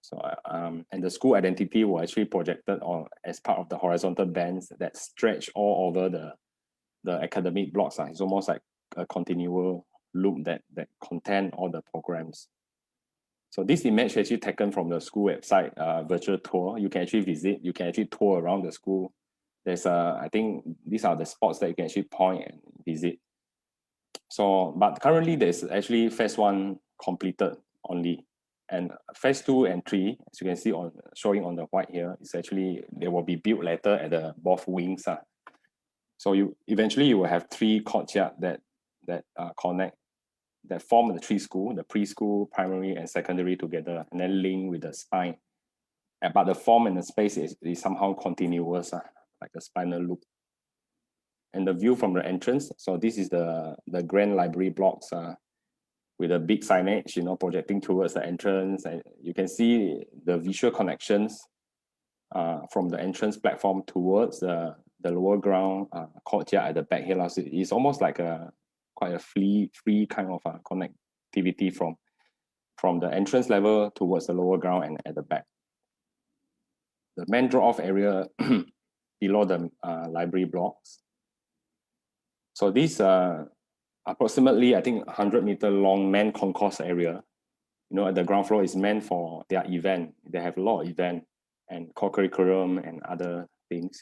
So and the school identity were actually projected as part of the horizontal bands that stretch all over the academic blocks. It's almost like a continual loop that contain all the programs. So this image is actually taken from the school website virtual tour. You can actually visit, you can actually tour around the school. There's I think these are the spots that you can actually point and visit. So, but currently there's actually phase 1 completed only. And phase 2 and 3, as you can see showing on the white here, is actually, they will be built later at the both wings. So eventually you will have 3 courtyard that connect, that form the 3 schools, the preschool, primary, and secondary together, and then link with the spine. But the form and the space is somehow continuous, like a spinal loop. And the view from the entrance, so this is the grand library blocks with a big signage, projecting towards the entrance. And you can see the visual connections from the entrance platform towards the lower ground courtyard at the back here. So it's almost like quite a free kind of connectivity from the entrance level towards the lower ground and at the back. The main drop-off area below the library blocks. So this approximately, I think, 100-meter long main concourse area, at the ground floor is meant for their event. They have a lot of event and co-curriculum and other things,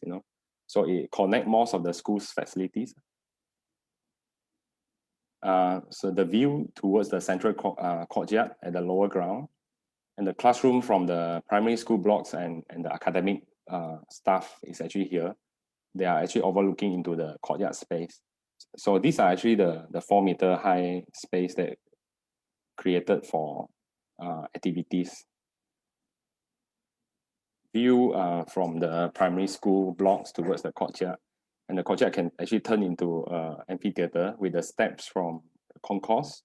So it connects most of the school's facilities. So the view towards the central courtyard at the lower ground, and the classroom from the primary school blocks and the academic staff is actually here. They are actually overlooking into the courtyard space. So these are actually the 4-meter high space that created for activities. View from the primary school blocks towards the courtyard, and the courtyard can actually turn into amphitheater with the steps from the concourse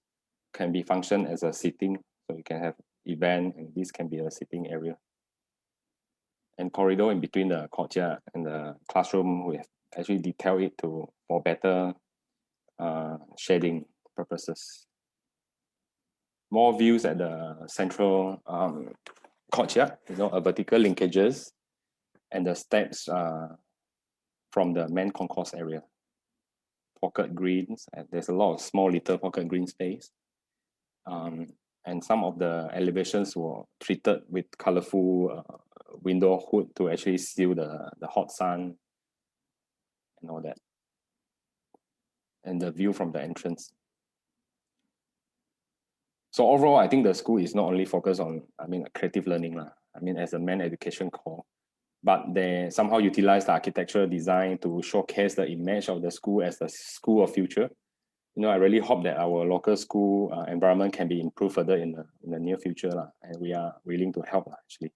can be function as a seating, so you can have event, and this can be a sitting area. And corridor in between the courtyard and the classroom, we have actually detailed it for better shading purposes. More views at the central courtyard, a vertical linkages and the steps from the main concourse area. Pocket greens, and there's a lot of small little pocket green space. And some of the elevations were treated with colorful window hood to actually seal the hot sun and all that. And the view from the entrance. So overall, I think the school is not only focused on, creative learning, as a main education core, but they somehow utilize the architectural design to showcase the image of the school as the school of future. I really hope that our local school environment can be improved further in the near future, and we are willing to help actually.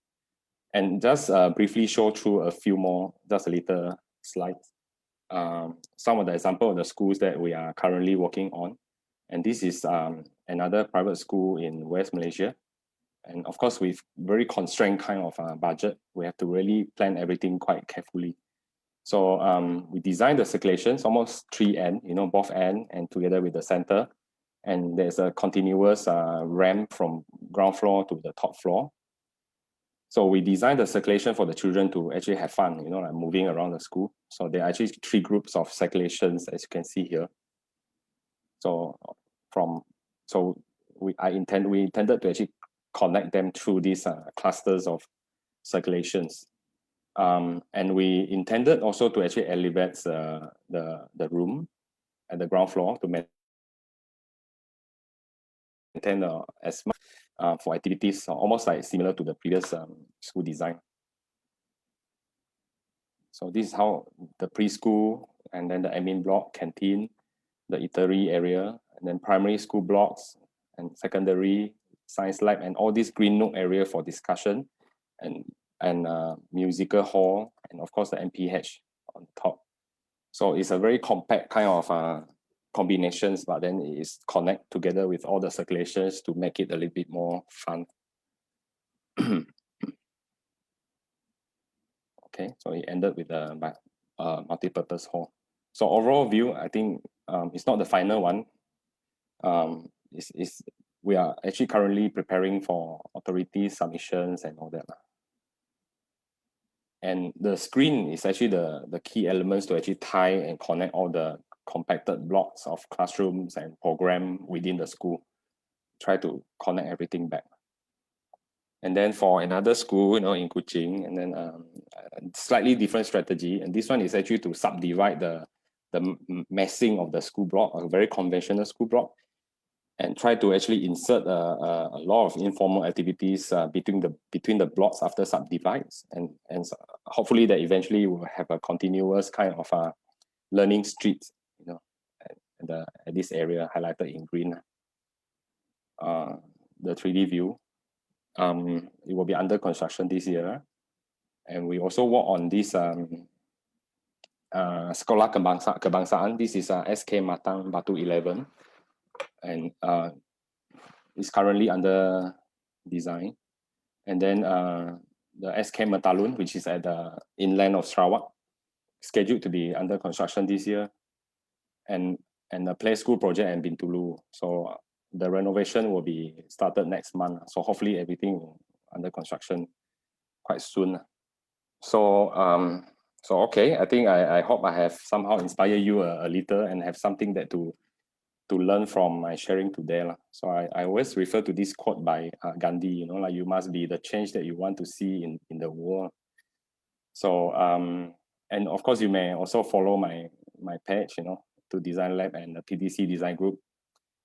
And just briefly show through a few more, just a little slides. Some of the example of the schools that we are currently working on. And this is another private school in West Malaysia. And of course, with very constrained kind of budget, we have to really plan everything quite carefully. So we designed the circulations almost 3 ends, both ends and together with the center. And there's a continuous ramp from ground floor to the top floor. So we designed the circulation for the children to actually have fun, like moving around the school. So there are actually 3 groups of circulations, as you can see here. So we intended to actually connect them through these clusters of circulations. And we intended also to actually elevate the room at the ground floor to maintain as much for activities, almost like similar to the previous school design. So this is how the preschool and then the admin block, canteen, the eatery area, and then primary school blocks and secondary science lab, and all this green nook area for discussion and musical hall, and of course the MPH on top. So it's a very compact kind of combinations, but then it is connect together with all the circulations to make it a little bit more fun. Okay, so it ended with a multi-purpose hall. So overall view, I think it's not the final one. We are actually currently preparing for authority submissions and all that. And the screen is actually the key elements to actually tie and connect all the compacted blocks of classrooms and program within the school. Try to connect everything back. And then for another school, in Kuching, and then slightly different strategy. And this one is actually to subdivide the massing of the school block, a very conventional school block, and try to actually insert a lot of informal activities between the blocks after subdivides, and hopefully that eventually will have a continuous kind of learning street, at this area highlighted in green. The 3D view, it will be under construction this year, and we also work on this Sekolah Kebangsaan. This is SK Matang Batu 11, and it's currently under design. And then the SK Metalun, which is at the inland of Sarawak, scheduled to be under construction this year, and the play school project in Bintulu. So the renovation will be started next month. So hopefully everything under construction quite soon. So okay, I think I hope I have somehow inspired you a little and have something that to learn from my sharing today. So I always refer to this quote by Gandhi, like you must be the change that you want to see in the world. So And of course, you may also follow my page, to Design Lab and the PDC Design Group.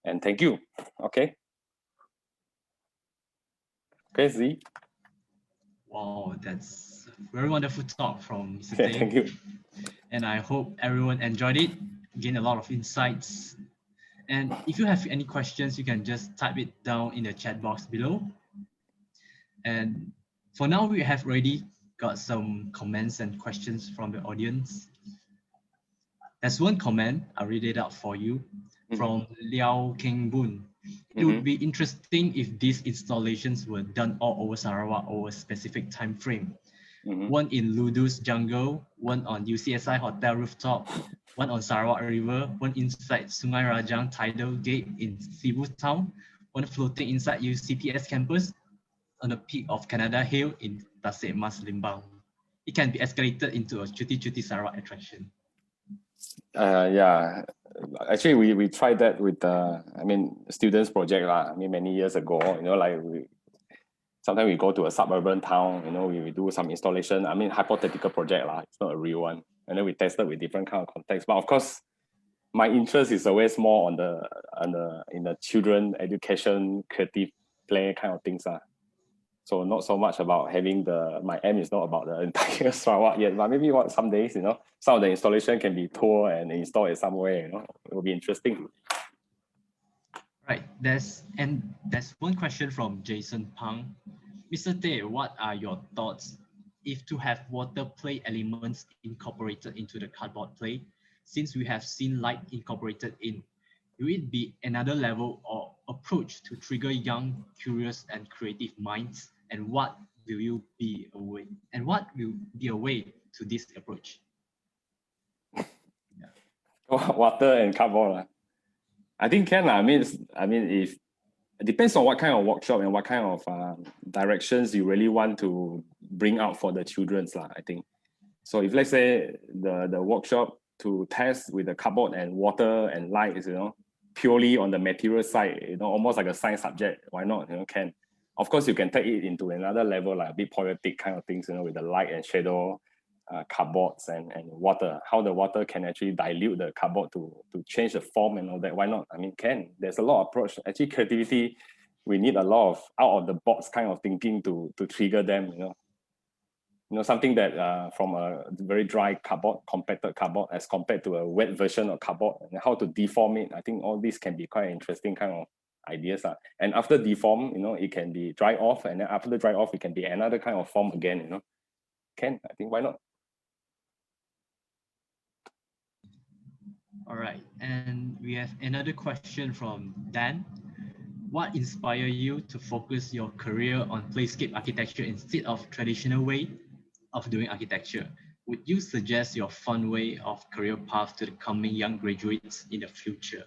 And thank you. Okay. Okay, Z. Wow, that's a very wonderful talk from Mr. Okay, Tay. thank you. And I hope everyone enjoyed it, gained a lot of insights. And if you have any questions, you can just type it down in the chat box below. And for now, we have already got some comments and questions from the audience. There's one comment, I'll read it out for you, from Liao Keng Boon. It would be interesting if these installations were done all over Sarawak over a specific time frame. One in Ludus Jungle, one on UCSI Hotel rooftop, one on Sarawak River, one inside Sungai Rajang Tidal Gate in Cebu Town, one floating inside UCPS campus on the peak of Canada Hill in Tasik Mas Limbang. It can be escalated into a Cuti Sarawak attraction. Yeah, actually we tried that with students project lah. Many years ago, like sometimes we go to a suburban town, we do some installation. Hypothetical project lah. It's not a real one. And then we tested with different kind of contexts. But of course, my interest is always more in the children education, creative play kind of things lah. So not so much about having my aim is not about the entire Sarawak yet, but maybe some days, some of the installation can be toured and installed somewhere, it will be interesting. Right, there's one question from Jason Pang. Mr. Tay, what are your thoughts if to have water play elements incorporated into the cardboard play, since we have seen light incorporated in? Will it be another level or approach to trigger young, curious, and creative minds? And what will be a way to this approach? Water and cardboard. I think can. If it depends on what kind of workshop and what kind of directions you really want to bring out for the children's lah. I think. So if let's say the workshop to test with the cardboard and water and light is purely on the material side, almost like a science subject. Why not? Can. Of course, you can take it into another level, like a bit poetic kind of things, with the light and shadow, cardboards and water. How the water can actually dilute the cardboard to change the form and all that. Why not? Can. There's a lot of approach. Actually, creativity, we need a lot of out of the box kind of thinking to trigger them. Something that from a very dry cardboard, compacted cardboard, as compared to a wet version of cardboard, and how to deform it. I think all these can be quite interesting kind of ideas. And after deform, it can be dry off, and then after the dry off, it can be another kind of form again. Can. I think why not? All right, and we have another question from Dan. What inspired you to focus your career on playscape architecture instead of traditional way of doing architecture? Would you suggest your fun way of career path to the coming young graduates in the future?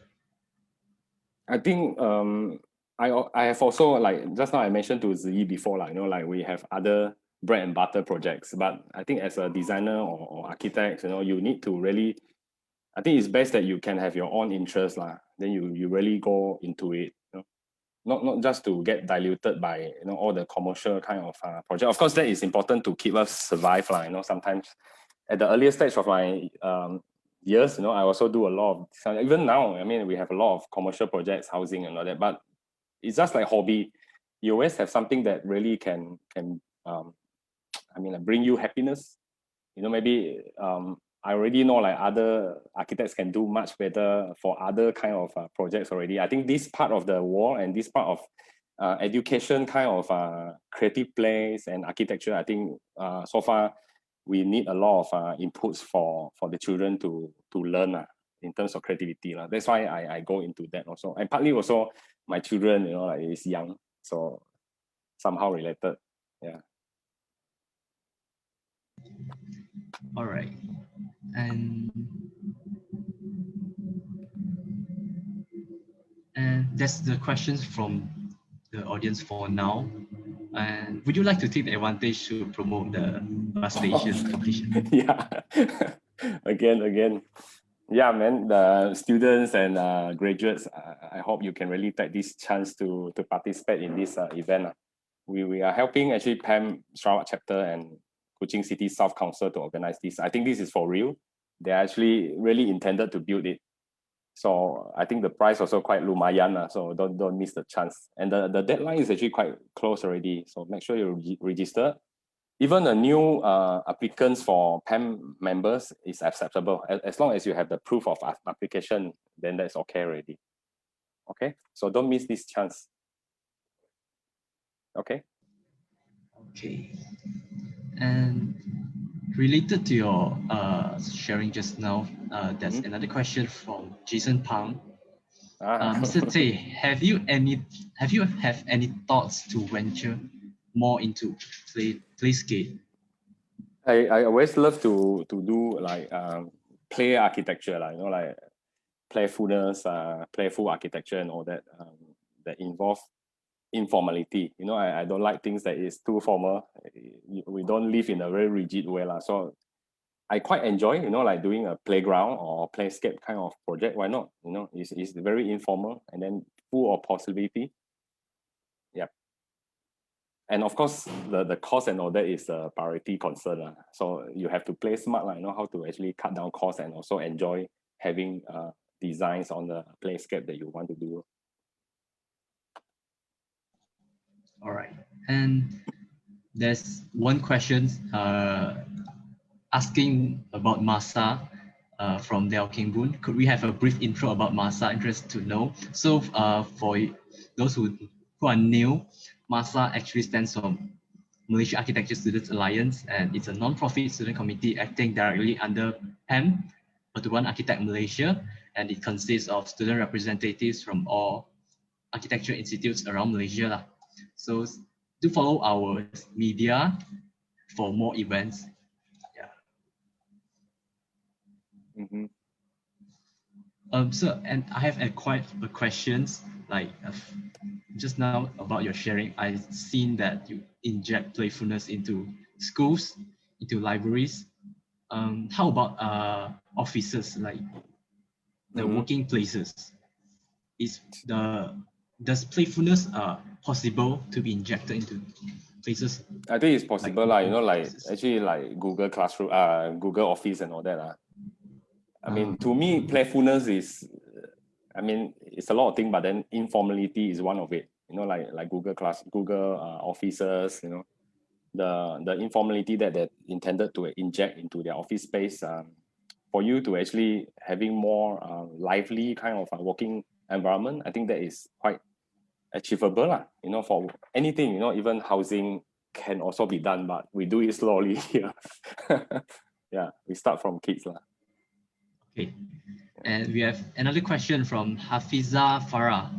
I think I have also, like just now I mentioned to Ziyi before, like we have other bread and butter projects, but I think as a designer or architect, you need to really, I think it's best that you can have your own interest lah. Then you really go into it, not just to get diluted by all the commercial kind of project. Of course, that is important to keep us survive lah. Sometimes at the earlier stage of my years, I also do a lot of, even now, we have a lot of commercial projects, housing and all that, but it's just like hobby. You always have something that really can bring you happiness. Maybe I already know like other architects can do much better for other kind of projects already. I think this part of the world and this part of education kind of creative plays and architecture, I think so far we need a lot of inputs for the children to learn in terms of creativity. That's why I go into that also. And partly also my children, is young, so somehow related. Yeah. All right. And that's the questions from the audience for now. And would you like to take the advantage to promote the bus station competition? Yeah. again. Yeah, man, the students and graduates, I hope you can really take this chance to participate in this event. We are helping actually PAM Sarawak chapter and Kuching City South Council to organize this. I think this is for real. They actually really intended to build it. So I think the price also quite lumayan, so don't miss the chance. And the deadline is actually quite close already. So make sure you register. Even the new applicants for PAM members is acceptable. As long as you have the proof of application, then that's okay already. Okay, so don't miss this chance. Okay. Okay. And related to your sharing just now, there's another question from Jason Pang. Mr. Tay, have you have any thoughts to venture more into playscape? I always love to do like play architecture, like like playfulness, playful architecture, and all that that involve informality. I don't like things that is too formal. We don't live in a very rigid way, so I quite enjoy, like doing a playground or playscape kind of project. Why not? It's very informal and then full of possibility. Yeah. And of course, the cost and all that is a priority concern. So you have to play smart, how to actually cut down costs and also enjoy having designs on the playscape that you want to do. All right. And there's one question asking about MASA from Del King Boon. Could we have a brief intro about MASA? Interested to know. So for those who are new, MASA actually stands for Malaysia Architecture Students Alliance, and it's a non-profit student committee acting directly under PAM, Pertubuhan Architect Malaysia, and it consists of student representatives from all architecture institutes around Malaysia. So do follow our media for more events. So, and I have quite a questions like just now about your sharing. I've seen that you inject playfulness into schools, into libraries. How about offices, like the working places? Does playfulness possible to be injected into places? I think it's possible, like actually like Google Classroom, Google Office and all that. I mean, to me, playfulness is, it's a lot of things, but then informality is one of it. Like Google Offices, the informality that they intended to inject into their office space, for you to actually having more lively kind of working environment. I think that is quite achievable, for anything. Even housing can also be done, but we do it slowly here. Yeah, we start from kids. Okay, and we have another question from Hafiza Farah.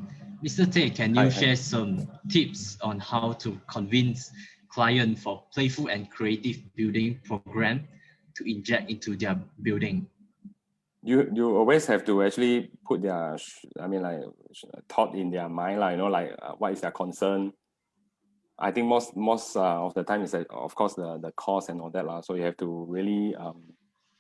Mr. Tay, can you share some tips on how to convince client for playful and creative building program to inject into their building? You always have to actually put their, thought in their mind, what is their concern. I think most of the time is that, of course, the cost and all that. So you have to really,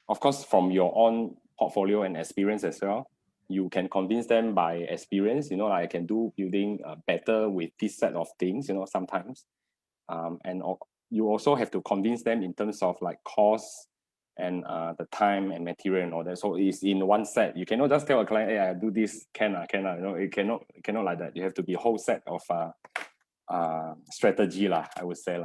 of course, from your own portfolio and experience as well, you can convince them by experience. I can do building better with this set of things. Sometimes, and you also have to convince them in terms of like cost and the time and material and all that. So it's in one set. You cannot just tell a client, "Hey, I do this." It cannot like that. You have to be a whole set of strategy, I would say,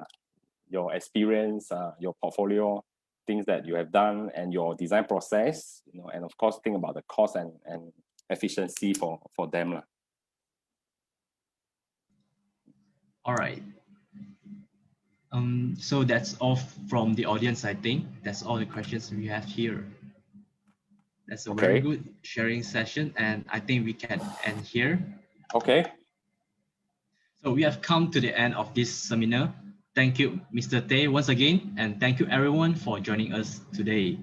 your experience, your portfolio, things that you have done, and your design process, and of course think about the cost and efficiency for them. All right. So that's all from the audience. I think that's all the questions we have here. That's a very good sharing session, and I think we can end here. Okay. So we have come to the end of this seminar. Thank you, Mr. Tay, once again, and thank you everyone for joining us today.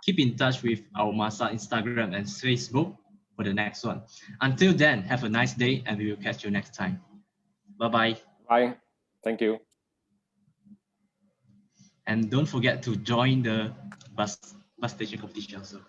Keep in touch with our MASA Instagram and Facebook for the next one. Until then, have a nice day, and we will catch you next time. Bye-bye. Bye. Thank you. And don't forget to join the bus station competition also.